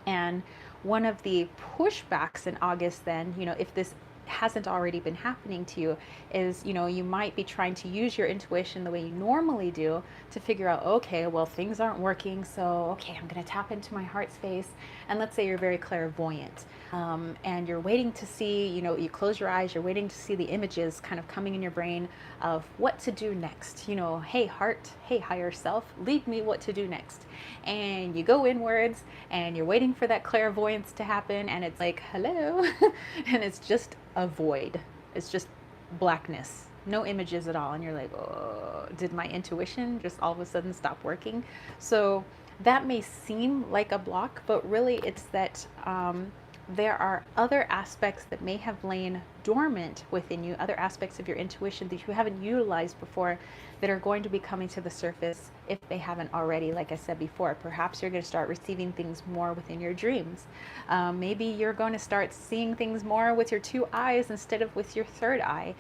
And one of the pushbacks in August then, if this hasn't already been happening to you, is you might be trying to use your intuition the way you normally do to figure out, okay, well, things aren't working, so okay, I'm going to tap into my heart space. And let's say you're very clairvoyant, and you're waiting to see, you close your eyes, you're waiting to see the images kind of coming in your brain of what to do next. Hey heart, hey higher self, lead me what to do next. And you go inwards and you're waiting for that clairvoyance to happen, and it's like, hello. And it's just a void. It's just blackness, no images at all. And you're like, oh, did my intuition just all of a sudden stop working? So that may seem like a block, but really it's that there are other aspects that may have lain dormant within you, other aspects of your intuition that you haven't utilized before, that are going to be coming to the surface if they haven't already. Like I said before, perhaps you're going to start receiving things more within your dreams. Maybe you're going to start seeing things more with your two eyes instead of with your third eye.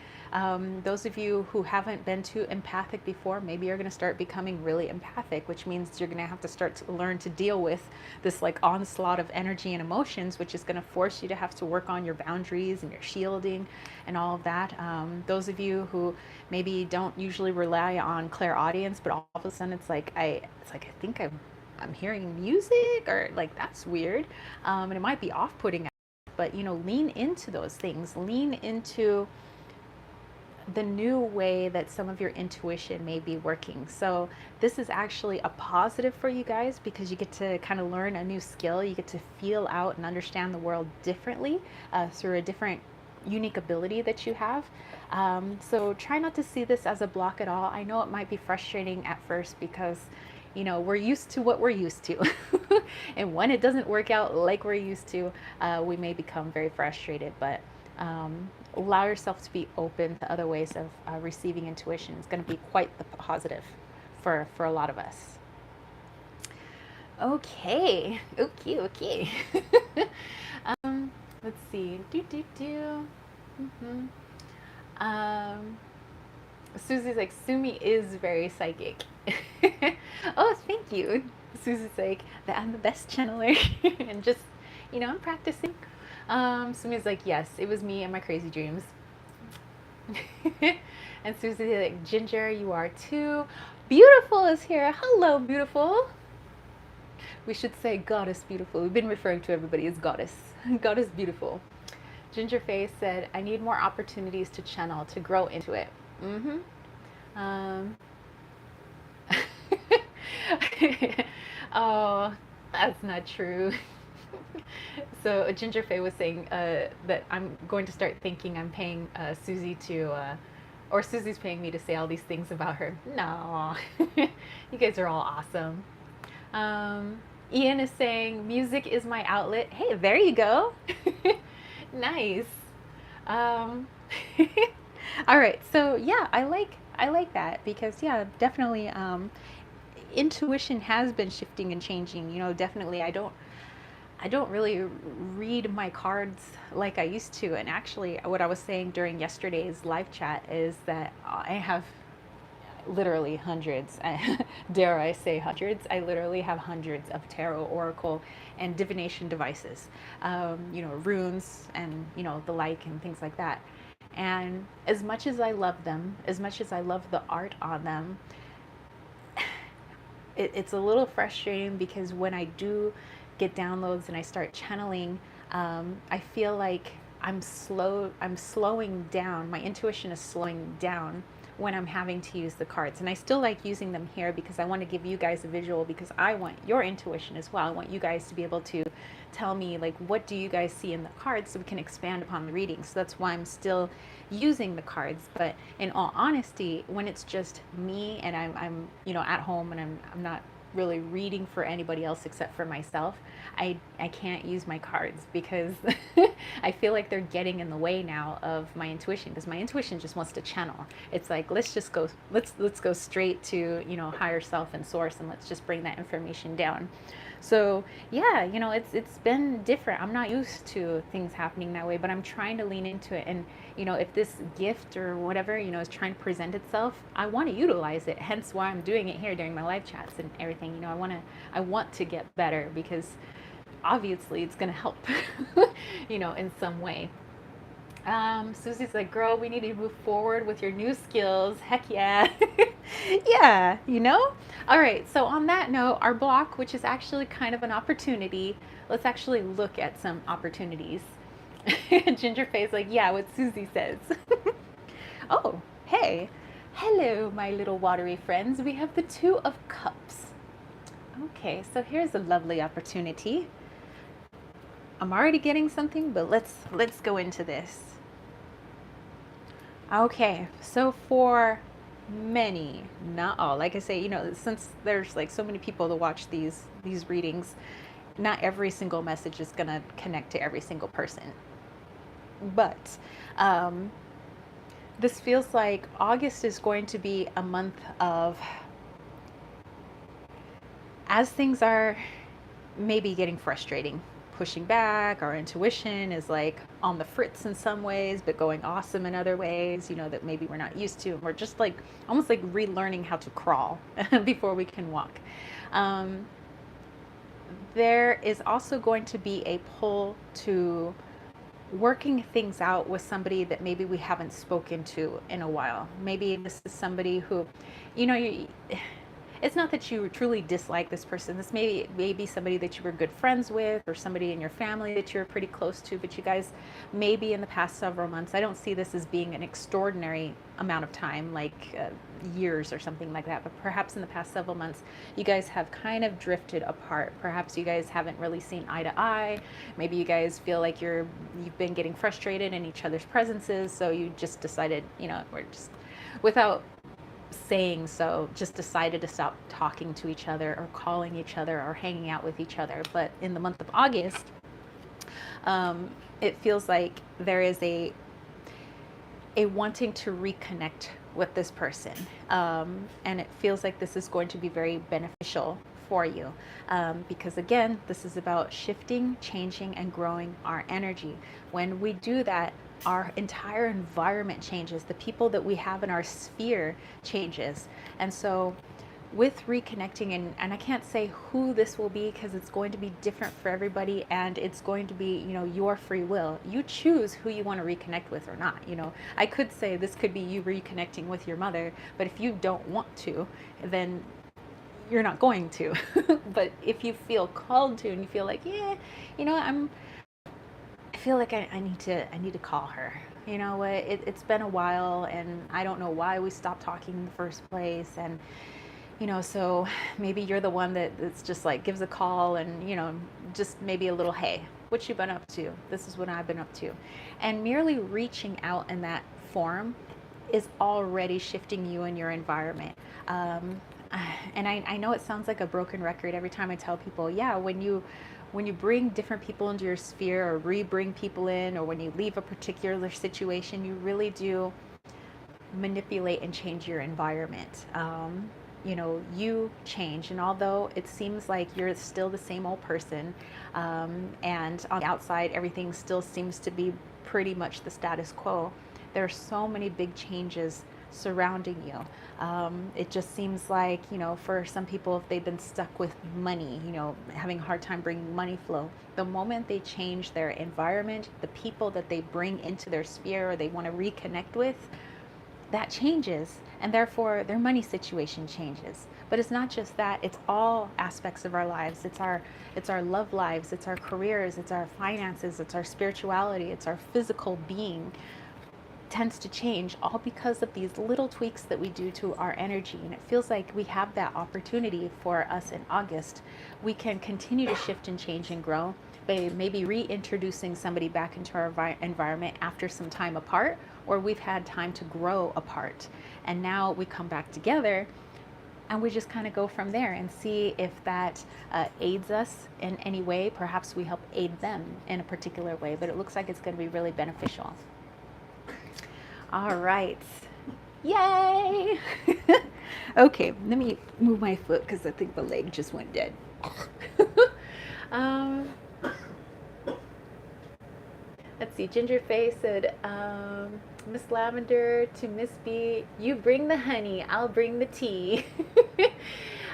Those of you who haven't been too empathic before, maybe you're going to start becoming really empathic, which means you're going to have to start to learn to deal with this like onslaught of energy and emotions, which is going to force you to have to work on your boundaries and your shielding and all of that. Those of you who maybe don't usually rely on clairaudience, but all of a sudden it's like I think I'm hearing music, or like that's weird, and it might be off-putting, but lean into those things, lean into the new way that some of your intuition may be working. So this is actually a positive for you guys because you get to kind of learn a new skill. You get to feel out and understand the world differently through a different unique ability that you have. So try not to see this as a block at all. I know it might be frustrating at first because we're used to what we're used to. And when it doesn't work out like we're used to, we may become very frustrated. But allow yourself to be open to other ways of receiving intuition. It's going to be quite the positive for a lot of us. Okay. Let's see. Susie's like, Sumi is very psychic. Oh, thank you. Susie's like, I'm the best channeler. And just, I'm practicing. Sumi's like, yes, it was me and my crazy dreams. And Susie's like, Ginger, you are too. Beautiful is here. Hello, beautiful. We should say goddess beautiful. We've been referring to everybody as goddess. Goddess beautiful. Ginger Face said, I need more opportunities to channel, to grow into it. Oh, that's not true. So Ginger Faye was saying that I'm going to start thinking I'm paying Susie to, or Susie's paying me to say all these things about her. No, you guys are all awesome. Ian is saying, music is my outlet. Hey, there you go. Nice. All right, so yeah, I like I like that because, yeah, definitely intuition has been shifting and changing. Definitely I don't really read my cards like I used to. And actually, what I was saying during yesterday's live chat is that I have literally hundreds, dare I say hundreds, I literally have hundreds of tarot, oracle, and divination devices, runes and, the like and things like that. And as much as I love them, as much as I love the art on them, it's a little frustrating because when I do get downloads and I start channeling, I feel like I'm slowing down. My intuition is slowing down when I'm having to use the cards. And I still like using them here because I want to give you guys a visual, because I want your intuition as well. I want you guys to be able to tell me, like, what do you guys see in the cards so we can expand upon the reading. So that's why I'm still using the cards. But in all honesty, when it's just me and I'm at home and I'm not really reading for anybody else except for myself, I can't use my cards because I feel like they're getting in the way now of my intuition, because my intuition just wants to channel. It's like, let's go straight to, higher self and source, and let's just bring that information down. So yeah, it's been different. I'm not used to things happening that way, but I'm trying to lean into it. And if this gift or whatever, is trying to present itself, I want to utilize it. Hence why I'm doing it here during my live chats and everything. I want to get better because obviously it's going to help, in some way. Susie's like, girl, we need to move forward with your new skills. Heck yeah. Yeah, All right, so on that note, our block, which is actually kind of an opportunity, let's actually look at some opportunities. Ginger face, like, yeah, what Susie says. Oh, hey. Hello, my little watery friends. We have the Two of Cups. Okay, so here's a lovely opportunity. I'm already getting something, but let's go into this. Okay, so for many, not all, like I say, since there's like so many people to watch these readings, not every single message is going to connect to every single person. But this feels like August is going to be a month of, as things are maybe getting frustrating, pushing back, our intuition is like on the fritz in some ways, but going awesome in other ways, that maybe we're not used to. And we're just like almost like relearning how to crawl before we can walk. There is also going to be a pull to working things out with somebody that maybe we haven't spoken to in a while. Maybe this is somebody who, it's not that you truly dislike this person. This may be somebody that you were good friends with, or somebody in your family that you're pretty close to, but you guys maybe in the past several months, I don't see this as being an extraordinary amount of time, like years or something like that, but perhaps in the past several months, you guys have kind of drifted apart. Perhaps you guys haven't really seen eye to eye. Maybe you guys feel like you've been getting frustrated in each other's presences, so you just decided, we're just, without saying so, just decided to stop talking to each other or calling each other or hanging out with each other. But in the month of August, it feels like there is a wanting to reconnect with this person, and it feels like this is going to be very beneficial for you, because again, this is about shifting, changing, and growing our energy. When we do that, our entire environment changes. The people that we have in our sphere changes. And so with reconnecting, and I can't say who this will be because it's going to be different for everybody, and it's going to be, your free will. You choose who you want to reconnect with or not. I could say this could be you reconnecting with your mother, but if you don't want to, then you're not going to. But if you feel called to, and you feel like, yeah, I feel like I need to call her. It's been a while, and I don't know why we stopped talking in the first place. And, so maybe you're the one that's just like gives a call and, just maybe a little, hey, what you been up to? This is what I've been up to. And merely reaching out in that form is already shifting you and your environment. And I know it sounds like a broken record every time I tell people, yeah, when you bring different people into your sphere, or re-bring people in, or when you leave a particular situation, you really do manipulate and change your environment. You know, you change, and although it seems like you're still the same old person, and on the outside everything still seems to be pretty much the status quo, there are so many big changes surrounding you. It just seems like, you know, for some people, if they've been stuck with money, you know, having a hard time bringing money flow, the moment they change their environment, the people that they bring into their sphere or they want to reconnect with, that changes, and therefore their money situation changes. But it's not just that, it's all aspects of our lives. It's our love lives, it's our careers, it's our finances, it's our spirituality, it's our physical being tends to change, all because of these little tweaks that we do to our energy. And it feels like we have that opportunity for us in August. We can continue to shift and change and grow by maybe reintroducing somebody back into our environment after some time apart, or we've had time to grow apart. And now we come back together and we just kind of go from there and see if that aids us in any way. Perhaps we help aid them in a particular way, but it looks like it's going to be really beneficial. All right. Yay! Okay, let me move my foot because I think the leg just went dead. Let's see, Ginger Face said, Miss Lavender to Miss B, you bring the honey, I'll bring the tea.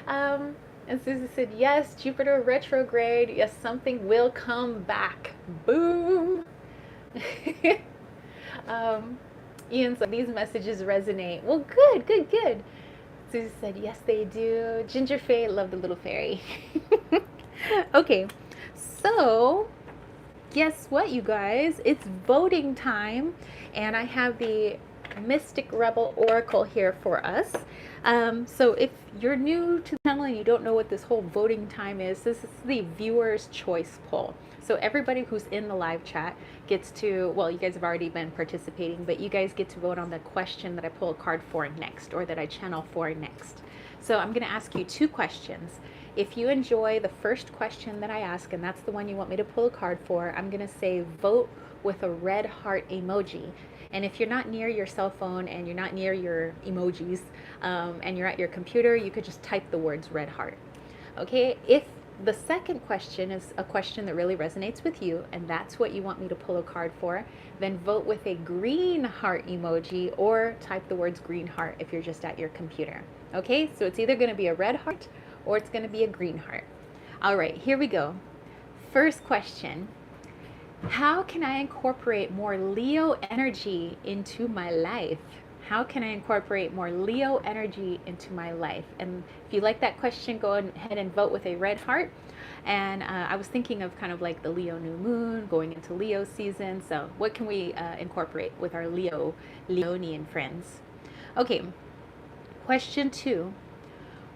And Susie said, yes, Jupiter retrograde, yes, something will come back. Boom. Ian said, these messages resonate. Well, good, good, good. Susie said, yes, they do. Ginger Faye, love the little fairy. Okay, so guess what, you guys? It's voting time, and I have the Mystic Rebel Oracle here for us. So if you're new to the channel and you don't know what this whole voting time is, this is the viewer's choice poll. So everybody who's in the live chat gets to, well, you guys have already been participating, but you guys get to vote on the question that I pull a card for next, or that I channel for next. So I'm going to ask you two questions. If you enjoy the first question that I ask, and that's the one you want me to pull a card for, I'm going to say vote with a red heart emoji. And if you're not near your cell phone and you're not near your emojis, and you're at your computer, you could just type the words red heart. Okay, if the second question is a question that really resonates with you, and that's what you want me to pull a card for, then vote with a green heart emoji or type the words green heart if you're just at your computer. Okay, so it's either going to be a red heart or it's going to be a green heart. All right, here we go. First question. How can I incorporate more Leo energy into my life? How can I incorporate more Leo energy into my life? And if you like that question, go ahead and vote with a red heart. And I was thinking of kind of like the Leo new moon, going into Leo season. So what can we incorporate with our Leonian friends? Okay, question 2.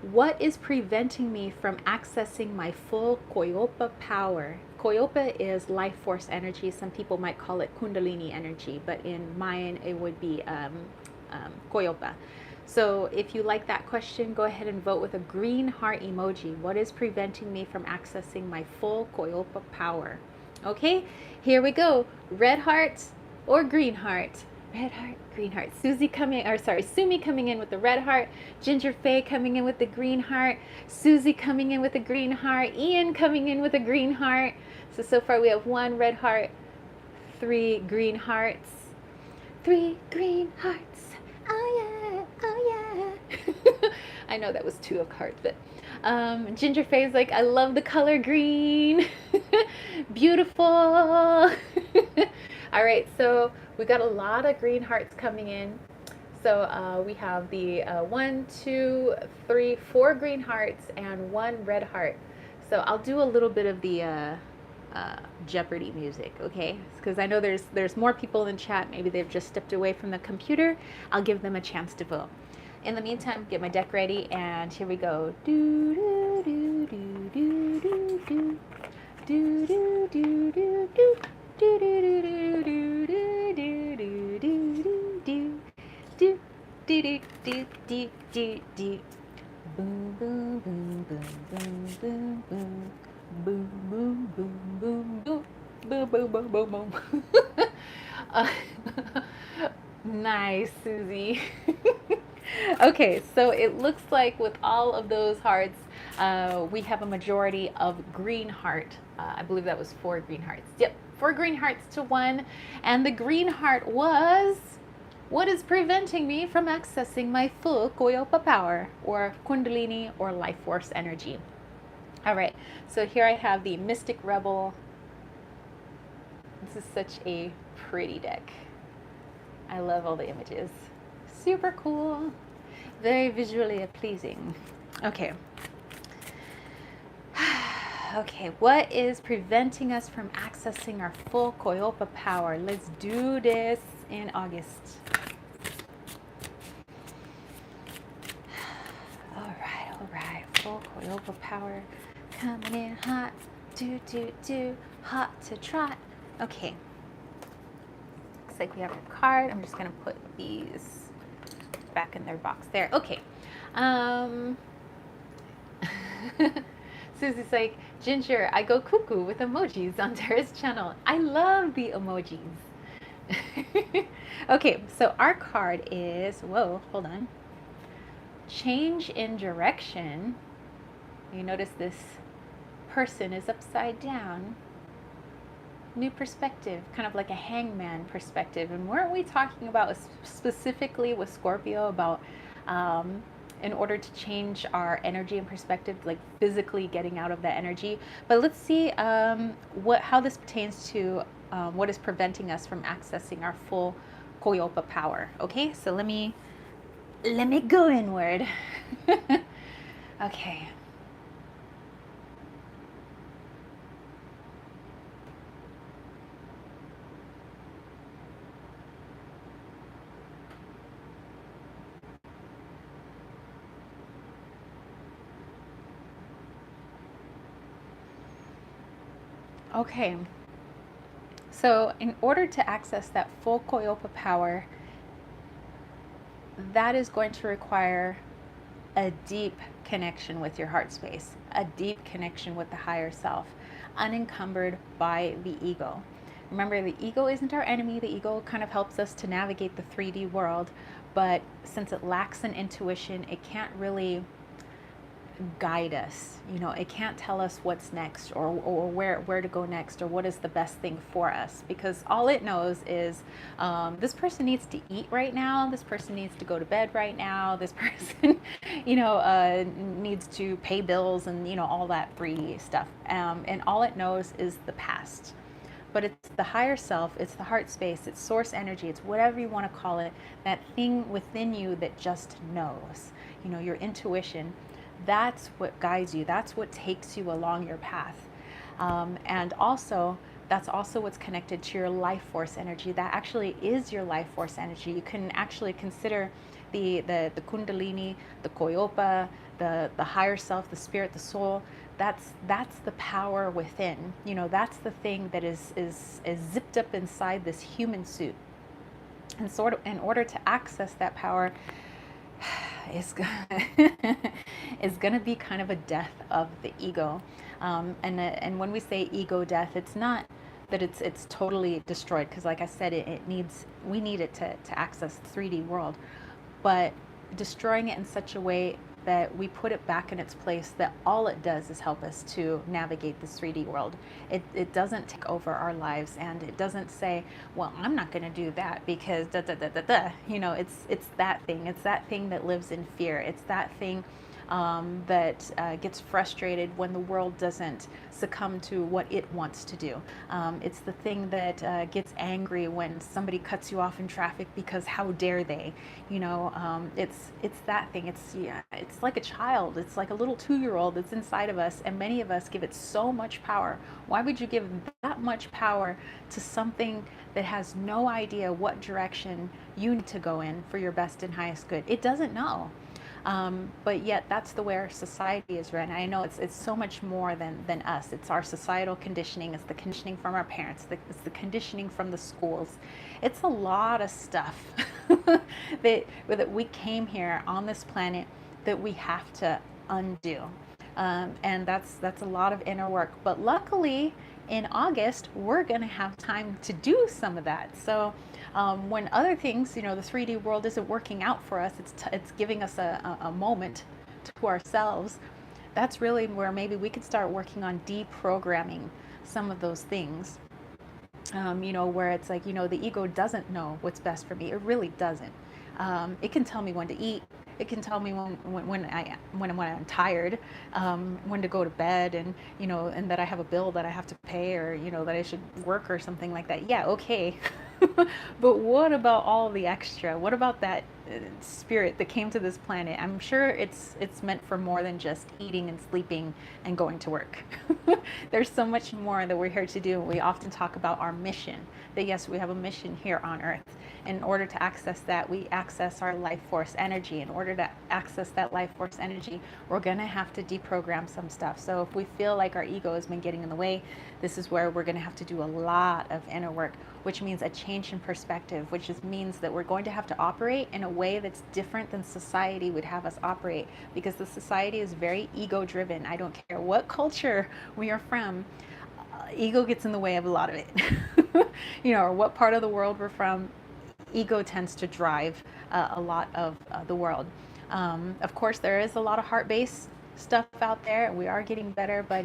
What is preventing me from accessing my full Koyopa power? Koyopa is life force energy. Some people might call it Kundalini energy, but in Mayan it would be Koyopa. So if you like that question, go ahead and vote with a green heart emoji. What is preventing me from accessing my full Koyopa power? Okay, here we go. Red heart or green heart? Red heart, green heart. Sumi coming in with the red heart. Ginger Faye coming in with the green heart. Susie coming in with the green heart. Ian coming in with a green heart. So far we have 1 red heart, 3 green hearts. 3 green hearts. Oh yeah, oh yeah. I know that was 2 of hearts, but Ginger Faye's like, I love the color green. Beautiful. All right, so we got a lot of green hearts coming in. So we have the 1, 2, 3, 4 green hearts and 1 red heart. So I'll do a little bit of the Jeopardy music, okay? Because I know there's more people in chat. Maybe they've just stepped away from the computer. I'll give them a chance to vote. In the meantime, get my deck ready, and here we go. Do do do do do do do do do do do do. Do do do do do do do do do do do do do do. Boom boom boom boom boom boom boom boom boom boom boom boom boom boom boom boom boom. Nice, Susie. Okay, so it looks like with all of those hearts, we have a majority of green heart. I believe that was 4 green hearts. Yep, 4 green hearts to 1. And the green heart was, what is preventing me from accessing my full Koyopa power or Kundalini or life force energy? All right, so here I have the Mystic Rebel. This is such a pretty deck. I love all the images. Super cool. Very visually pleasing. Okay. Okay, what is preventing us from accessing our full Koyopa power? Let's do this in August. All right. Full Koyopa power coming in hot. Do. Hot to trot. Okay. Looks like we have a card. I'm just going to put these back in their box there. Okay. Susie's like, Ginger, I go cuckoo with emojis on Tara's channel. I love the emojis. Okay, so our card is, whoa, hold on. Change in direction. You notice this person is upside down. New perspective, kind of like a hangman perspective. And weren't we talking about specifically with Scorpio about in order to change our energy and perspective, like physically getting out of that energy? But let's see how this pertains to what is preventing us from accessing our full Koyopa power. Okay, so let me go inward. Okay. Okay, so in order to access that full Koyopa power, that is going to require a deep connection with your heart space, a deep connection with the higher self, unencumbered by the ego. Remember, the ego isn't our enemy. The ego kind of helps us to navigate the 3D world, but since it lacks an intuition, it can't really guide us. You know, it can't tell us what's next or where to go next or what is the best thing for us, because all it knows is this person needs to eat right now, this person needs to go to bed right now, this person needs to pay bills and all that 3D stuff, and all it knows is the past. But it's the higher self, it's the heart space, it's source energy, it's whatever you want to call it, that thing within you that just knows, your intuition. That's what guides you. That's what takes you along your path. And also, that's also what's connected to your life force energy. That actually is your life force energy. You can actually consider the Kundalini, the Koyopa, the higher self, the spirit, the soul. That's the power within. That's the thing that is zipped up inside this human suit. And sort of, in order to access that power, is going to be kind of a death of the ego, and when we say ego death, it's not that it's totally destroyed, because like I said, we need it to access the 3D world, but destroying it in such a way that we put it back in its place, that all it does is help us to navigate this 3D world. It doesn't take over our lives, and it doesn't say, well, I'm not going to do that because da da da da da. It's that thing. It's that thing that lives in fear. It's that thing that gets frustrated when the world doesn't succumb to what it wants to do. It's the thing that gets angry when somebody cuts you off in traffic because how dare they? It's that thing. It's like a child. It's like a little 2-year-old that's inside of us, and many of us give it so much power. Why would you give that much power to something that has no idea what direction you need to go in for your best and highest good? It doesn't know. But yet that's the way our society is run. I know it's so much more than us. It's our societal conditioning. It's the conditioning from our parents. It's the conditioning from the schools. It's a lot of stuff that we came here on this planet that we have to undo. And that's a lot of inner work. But luckily, in August, we're going to have time to do some of that. So when other things, the 3D world isn't working out for us, it's giving us a moment to ourselves. That's really where maybe we could start working on deprogramming some of those things. Where it's like, the ego doesn't know what's best for me. It really doesn't. It can tell me when to eat. It can tell me when I'm tired, when to go to bed, and and that I have a bill that I have to pay, or that I should work or something like that. Yeah, okay. But what about all the extra? What about that spirit that came to this planet? I'm sure it's meant for more than just eating and sleeping and going to work. There's so much more that we're here to do. We often talk about our mission, that yes, we have a mission here on Earth. In order to access that, we access our life force energy. In order to access that life force energy, we're going to have to deprogram some stuff. So if we feel like our ego has been getting in the way, this is where we're going to have to do a lot of inner work, which means a change in perspective, which means that we're going to have to operate in a way that's different than society would have us operate, because the society is very ego driven. I don't care what culture we are from, ego gets in the way of a lot of it. Or what part of the world we're from, ego tends to drive a lot of the world. Of course, there is a lot of heart-based stuff out there. We are getting better, but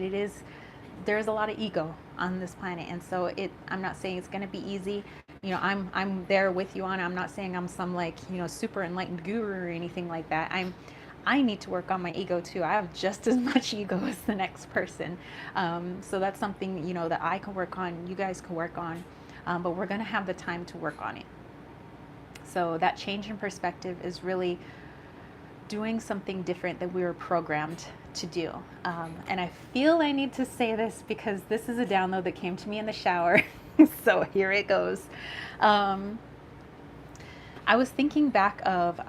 there's a lot of ego on this planet, and so I'm not saying it's going to be easy. I'm there with you on it. I'm not saying I'm some super enlightened guru or anything like that. I need to work on my ego too. I have just as much ego as the next person. So that's something that I can work on. You guys can work on, but we're going to have the time to work on it. So that change in perspective is really doing something different that we were programmed to do. And I feel I need to say this because this is a download that came to me in the shower. So here it goes. I was thinking back of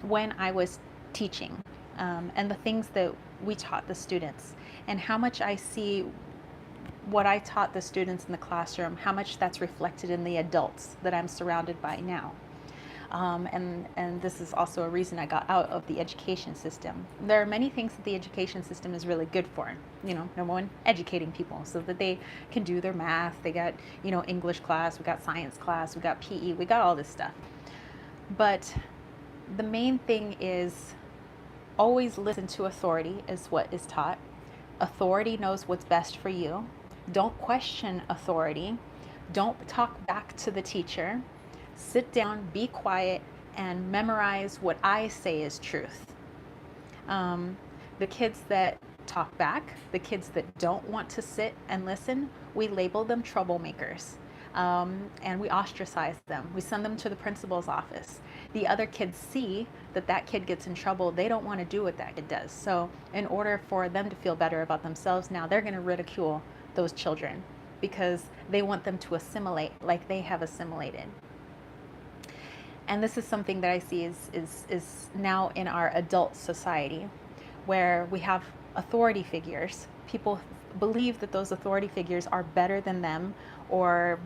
when I was teaching and the things that we taught the students, and how much I see what I taught the students in the classroom, how much that's reflected in the adults that I'm surrounded by now. And this is also a reason I got out of the education system. There are many things that the education system is really good for. Number one, educating people so that they can do their math. They got, English class, we got science class, we got PE, we got all this stuff. But the main thing is always listen to authority, is what is taught. Authority knows what's best for you. Don't question authority. Don't talk back to the teacher. Sit down, be quiet, and memorize what I say is truth. The kids that talk back, the kids that don't want to sit and listen, we label them troublemakers. And we ostracize them. We send them to the principal's office. The other kids see that kid gets in trouble. They don't want to do what that kid does. So in order for them to feel better about themselves, now they're going to ridicule those children because they want them to assimilate like they have assimilated. And this is something that I see is now in our adult society, where we have authority figures. People believe that those authority figures are better than them, or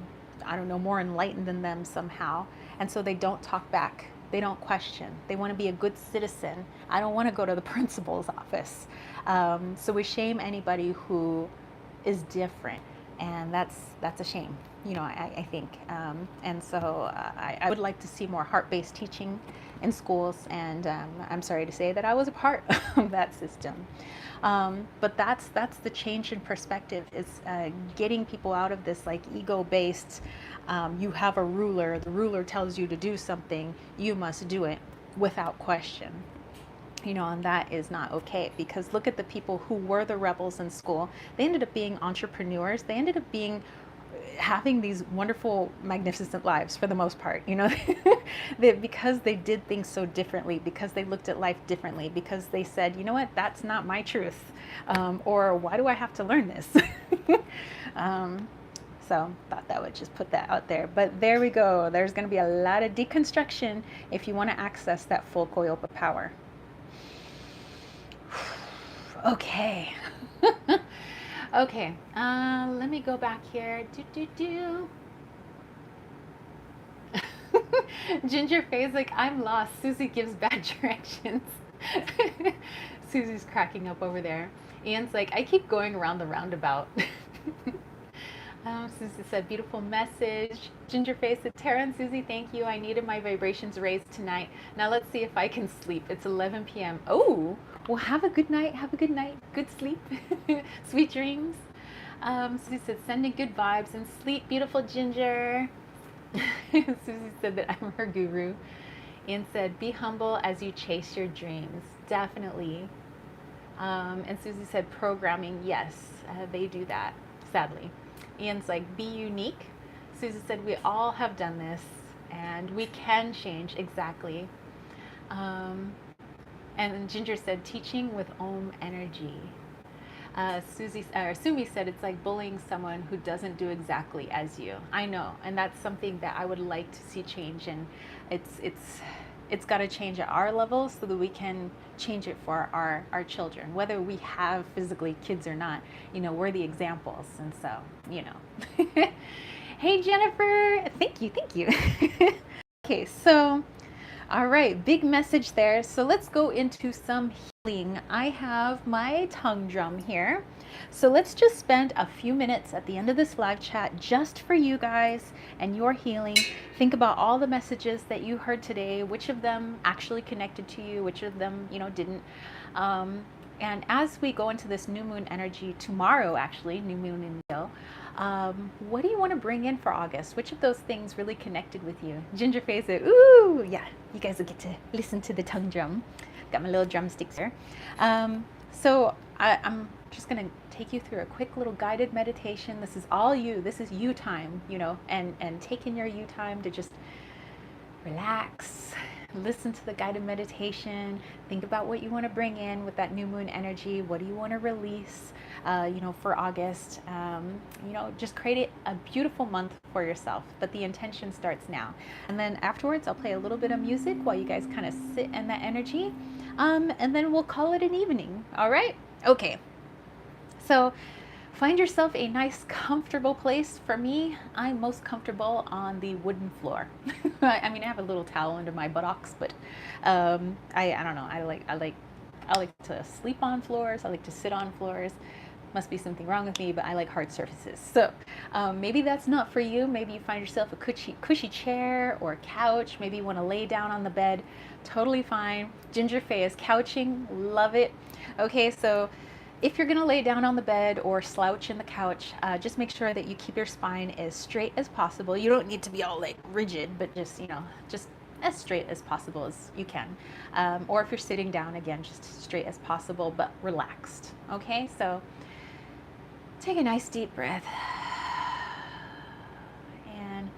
I don't know, more enlightened than them somehow. And so they don't talk back. They don't question. They want to be a good citizen. I don't want to go to the principal's office. So we shame anybody who is different. And that's a shame, I think. And so I would like to see more heart-based teaching in schools. And I'm sorry to say that I was a part of that system. But that's the change in perspective, is getting people out of this ego-based, you have a ruler, the ruler tells you to do something, you must do it without question. And that is not okay, because look at the people who were the rebels in school. They ended up being entrepreneurs. They ended up having these wonderful, magnificent lives for the most part, because they did things so differently, because they looked at life differently, because they said, you know what, that's not my truth. Or why do I have to learn this? So thought that would just put that out there. But there we go. There's going to be a lot of deconstruction if you want to access that full Koyopa power. Okay. Okay. Let me go back here. Ginger Faye's like, I'm lost. Susie gives bad directions. Susie's cracking up over there. Ian's like, I keep going around the roundabout. Susie said, beautiful message. Gingerface said, Tara and Susie, thank you. I needed my vibrations raised tonight. Now let's see if I can sleep. It's 11 p.m. Oh, well, have a good night. Have a good night. Good sleep. Sweet dreams. Susie said, sending good vibes and sleep, beautiful Ginger. Susie said that I'm her guru. Ian said, be humble as you chase your dreams. Definitely. And Susie said, programming. Yes, they do that, sadly. Ian's like, be unique. Susie said, we all have done this and we can change. Exactly. And Ginger said, teaching with Om energy. Sumi said, it's like bullying someone who doesn't do exactly as you. I know, and that's something that I would like to see change, and it's got to change at our level so that we can change it for our children, whether we have physically kids or not. You know, we're the examples, and so, you know. Hey, Jennifer, thank you. Okay, so, all right, big message there. So let's go into some healing. I have my tongue drum here. So let's just spend a few minutes at the end of this live chat just for you guys and your healing. Think about all the messages that you heard today, which of them actually connected to you, which of them, you know, didn't. And as we go into this new moon energy tomorrow, actually, new moon in Leo, what do you want to bring in for August? Which of those things really connected with you? Gingerface said, ooh, yeah, you guys will get to listen to the tongue drum. Got my little drumsticks here. So I'm just going to take you through a quick little guided meditation. This is all you. This is you time, you know, and taking your you time to just relax, listen to the guided meditation, think about what you want to bring in with that new moon energy. What do you want to release, you know, for August? You know, just create a beautiful month for yourself, but the intention starts now. And then afterwards, I'll play a little bit of music while you guys kind of sit in that energy. And then we'll call it an evening. All right? Okay. So find yourself a nice, comfortable place. For me, I'm most comfortable on the wooden floor. I mean, I have a little towel under my buttocks, but I don't know. I like to sleep on floors. I like to sit on floors. Must be something wrong with me, but I like hard surfaces. So maybe that's not for you. Maybe you find yourself a cushy chair or a couch. Maybe you want to lay down on the bed. Totally fine. Gingerface, couching, love it. Okay, so if you're going to lay down on the bed or slouch in the couch, just make sure that you keep your spine as straight as possible. You don't need to be all like rigid, but just, you know, just as straight as possible as you can. Or if you're sitting down, again, just straight as possible, but relaxed. Okay, so take a nice deep breath and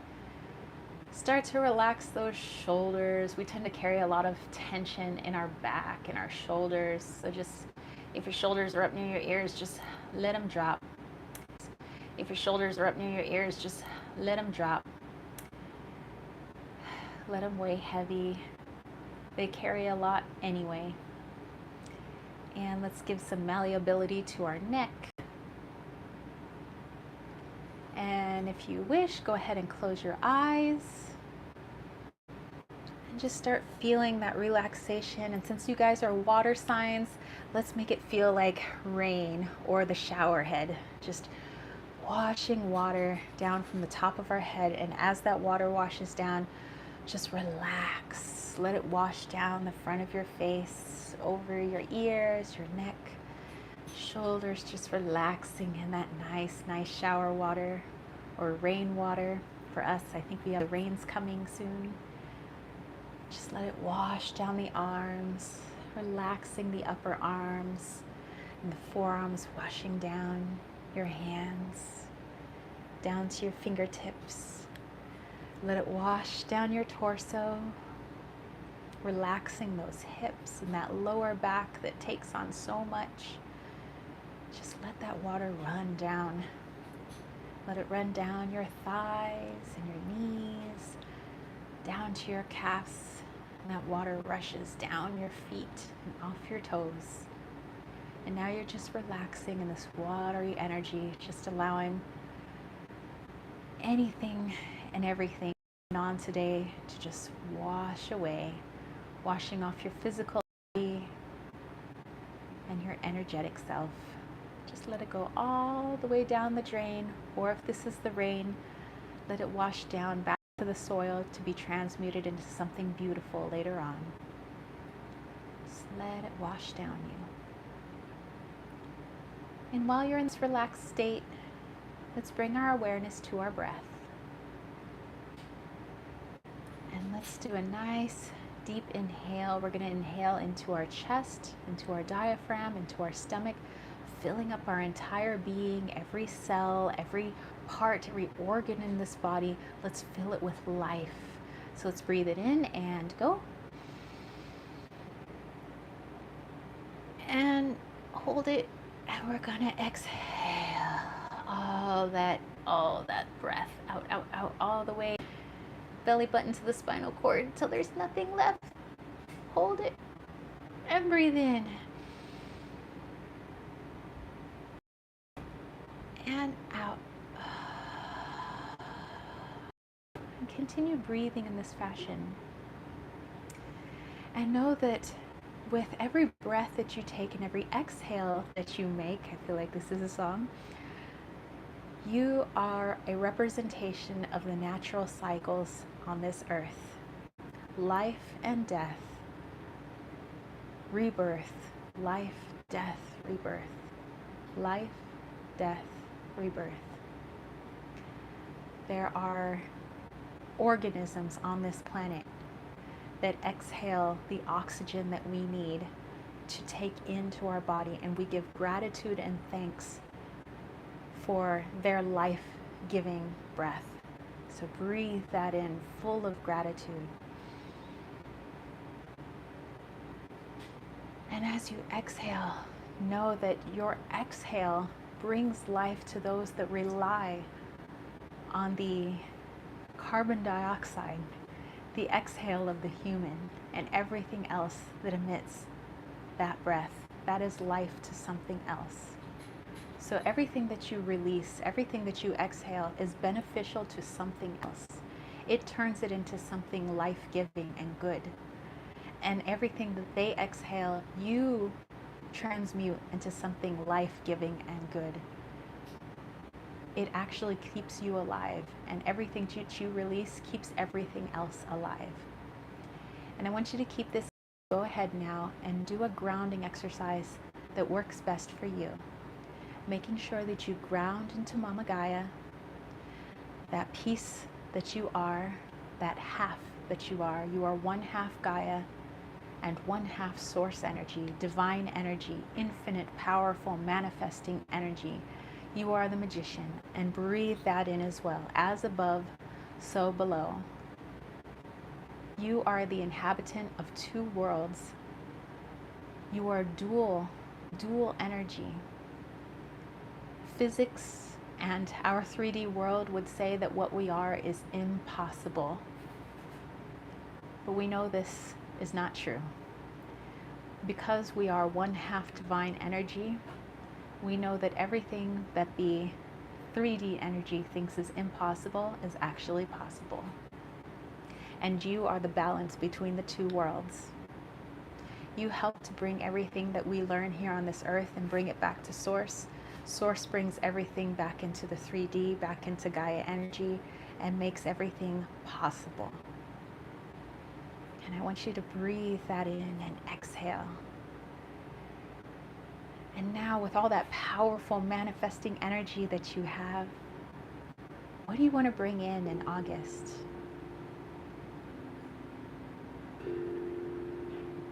start to relax those shoulders. We tend to carry a lot of tension in our back and our shoulders. So just, if your shoulders are up near your ears, just let them drop. If your shoulders are up near your ears, just let them drop. Let them weigh heavy. They carry a lot anyway. And let's give some malleability to our neck. And if you wish, go ahead and close your eyes. And just start feeling that relaxation. And since you guys are water signs, let's make it feel like rain or the shower head. Just washing water down from the top of our head. And as that water washes down, just relax. Let it wash down the front of your face, over your ears, your neck, shoulders, just relaxing in that nice shower water or rain water. For us, I think we have the rains coming soon. Just let it wash down the arms, relaxing the upper arms and the forearms, washing down your hands, down to your fingertips. Let it wash down your torso, relaxing those hips and that lower back that takes on so much. Just let that water run down. Let it run down your thighs and your knees, down to your calves. And that water rushes down your feet and off your toes. And now you're just relaxing in this watery energy, just allowing anything and everything going on today to just wash away, washing off your physical body and your energetic self. Just let it go all the way down the drain, or if this is the rain, let it wash down back to the soil to be transmuted into something beautiful later on. Just let it wash down you. And while you're in this relaxed state, let's bring our awareness to our breath. And let's do a nice deep inhale. We're going to inhale into our chest, into our diaphragm, into our stomach, filling up our entire being, every cell, every part, every organ in this body. Let's fill it with life. So let's breathe it in and go. And hold it. And we're going to exhale all that breath out, all the way belly button to the spinal cord until there's nothing left. Hold it and breathe in. And out. And continue breathing in this fashion. And know that with every breath that you take and every exhale that you make, I feel like this is a song, you are a representation of the natural cycles on this earth. Life and death, rebirth, life, death, rebirth, life, death, rebirth. There are organisms on this planet that exhale the oxygen that we need to take into our body, and we give gratitude and thanks for their life-giving breath. So breathe that in, full of gratitude. And as you exhale, know that your exhale brings life to those that rely on the carbon dioxide, the exhale of the human, and everything else that emits that breath. That is life to something else. So everything that you release, everything that you exhale is beneficial to something else. It turns it into something life-giving and good. And everything that they exhale, you transmute into something life-giving and good. It actually keeps you alive, and everything that you release keeps everything else alive. And I want you to keep this. Go ahead now and do a grounding exercise that works best for you. Making sure that you ground into Mama Gaia, that piece that you are, that half that you are. You are one half Gaia and one half source energy, divine energy, infinite, powerful, manifesting energy. You are the magician, and breathe that in as well. As above, so below. You are the inhabitant of two worlds. You are dual energy. Physics and our 3D world would say that what we are is impossible. But we know this is not true. Because we are one half divine energy, we know that everything that the 3D energy thinks is impossible is actually possible. And you are the balance between the two worlds. You help to bring everything that we learn here on this earth and bring it back to Source. Source brings everything back into the 3D, back into Gaia energy, and makes everything possible. And I want you to breathe that in and exhale. And now, with all that powerful manifesting energy that you have, what do you want to bring in August?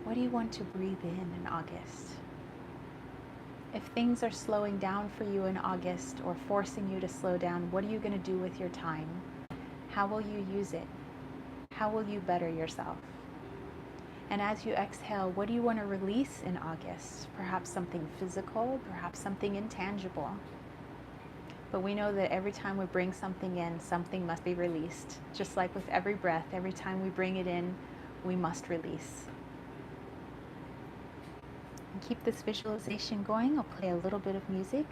What do you want to breathe in August? If things are slowing down for you in August or forcing you to slow down, what are you going to do with your time? How will you use it? How will you better yourself? And as you exhale, what do you want to release in August? Perhaps something physical, perhaps something intangible. But we know that every time we bring something in, something must be released. Just like with every breath, every time we bring it in, we must release. And keep this visualization going. I'll play a little bit of music.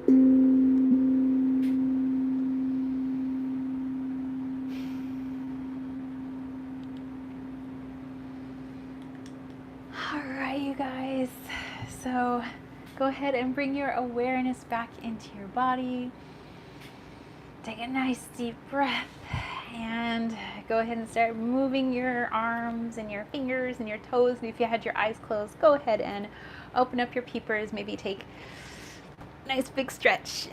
All right, you guys. So go ahead and bring your awareness back into your body. Take a nice deep breath and go ahead and start moving your arms and your fingers and your toes. And if you had your eyes closed, go ahead and open up your peepers. Maybe take a nice big stretch.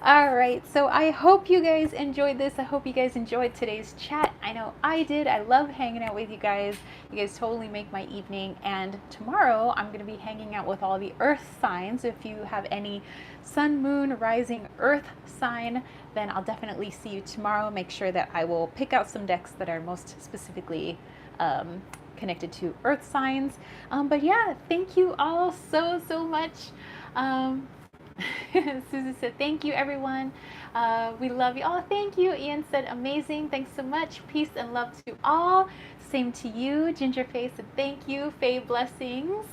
All right, so I hope you guys enjoyed this. I hope you guys enjoyed today's chat. I know I did. I love hanging out with you guys. You guys totally make my evening. And tomorrow I'm going to be hanging out with all the earth signs. If you have any sun, moon, rising, earth sign, then I'll definitely see you tomorrow. Make sure that I will pick out some decks that are most specifically connected to earth signs. But yeah, thank you all so much. Susie said, thank you, everyone. We love you all. Thank you. Ian said, amazing. Thanks so much. Peace and love to all. Same to you. Gingerface said, thank you. Faye, blessings.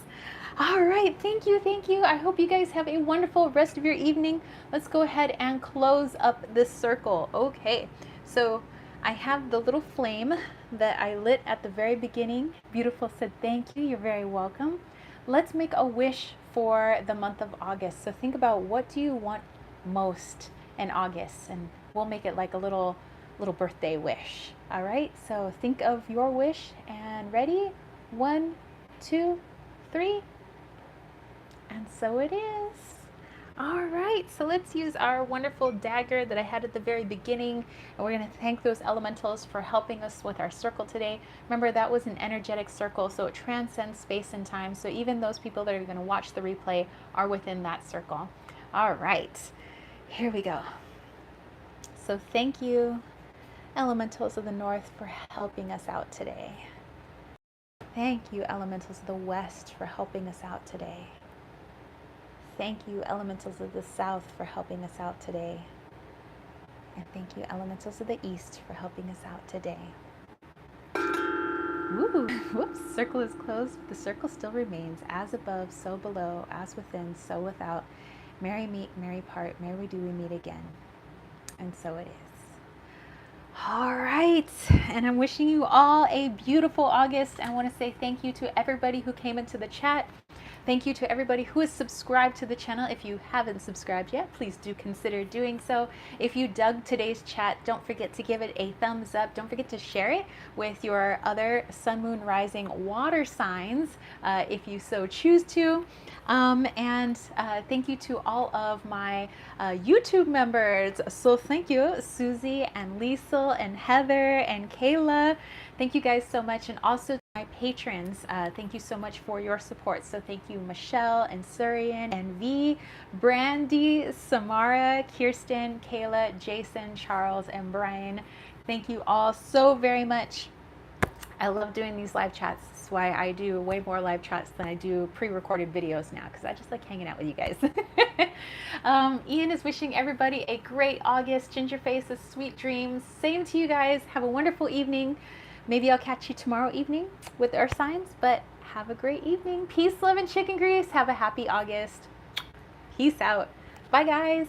All right. Thank you. Thank you. I hope you guys have a wonderful rest of your evening. Let's go ahead and close up this circle. Okay. So I have the little flame that I lit at the very beginning. Beautiful said, thank you. You're very welcome. Let's make a wish for the month of August. So think about, what do you want most in August? And we'll make it like a little birthday wish. All right, so think of your wish and ready? 1, 2, 3. And so it is. All right, so let's use our wonderful dagger that I had at the very beginning, and we're going to thank those elementals for helping us with our circle today. Remember, that was an energetic circle, so it transcends space and time, so even those people that are going to watch the replay are within that circle. All right, here we go. So thank you, elementals of the north, for helping us out today. Thank you, elementals of the west, for helping us out today. Thank you, elementals of the south, for helping us out today. And thank you, elementals of the east, for helping us out today. Ooh, whoops, circle is closed. The circle still remains. As above, so below. As within, so without. Merry meet, merry part. Merry do we meet again. And so it is. All right, and I'm wishing you all a beautiful August. I want to say thank you to everybody who came into the chat. Thank you to everybody who is subscribed to the channel. If you haven't subscribed yet, please do consider doing so. If you dug today's chat, don't forget to give it a thumbs up. Don't forget to share it with your other sun, moon, rising water signs if you so choose to. And thank you to all of my YouTube members. So thank you, Susie and Liesel and Heather and Kayla. Thank you guys so much. And also my patrons, thank you so much for your support. So thank you, Michelle and Surian and V, Brandy, Samara, Kirsten, Kayla, Jason, Charles, and Brian. Thank you all so very much. I love doing these live chats. That's why I do way more live chats than I do pre-recorded videos now, because I just like hanging out with you guys. Ian is wishing everybody a great August. Gingerface, sweet dreams. Same to you guys. Have a wonderful evening. Maybe I'll catch you tomorrow evening with Earth signs, but have a great evening. Peace, love, and chicken grease. Have a happy August. Peace out. Bye, guys.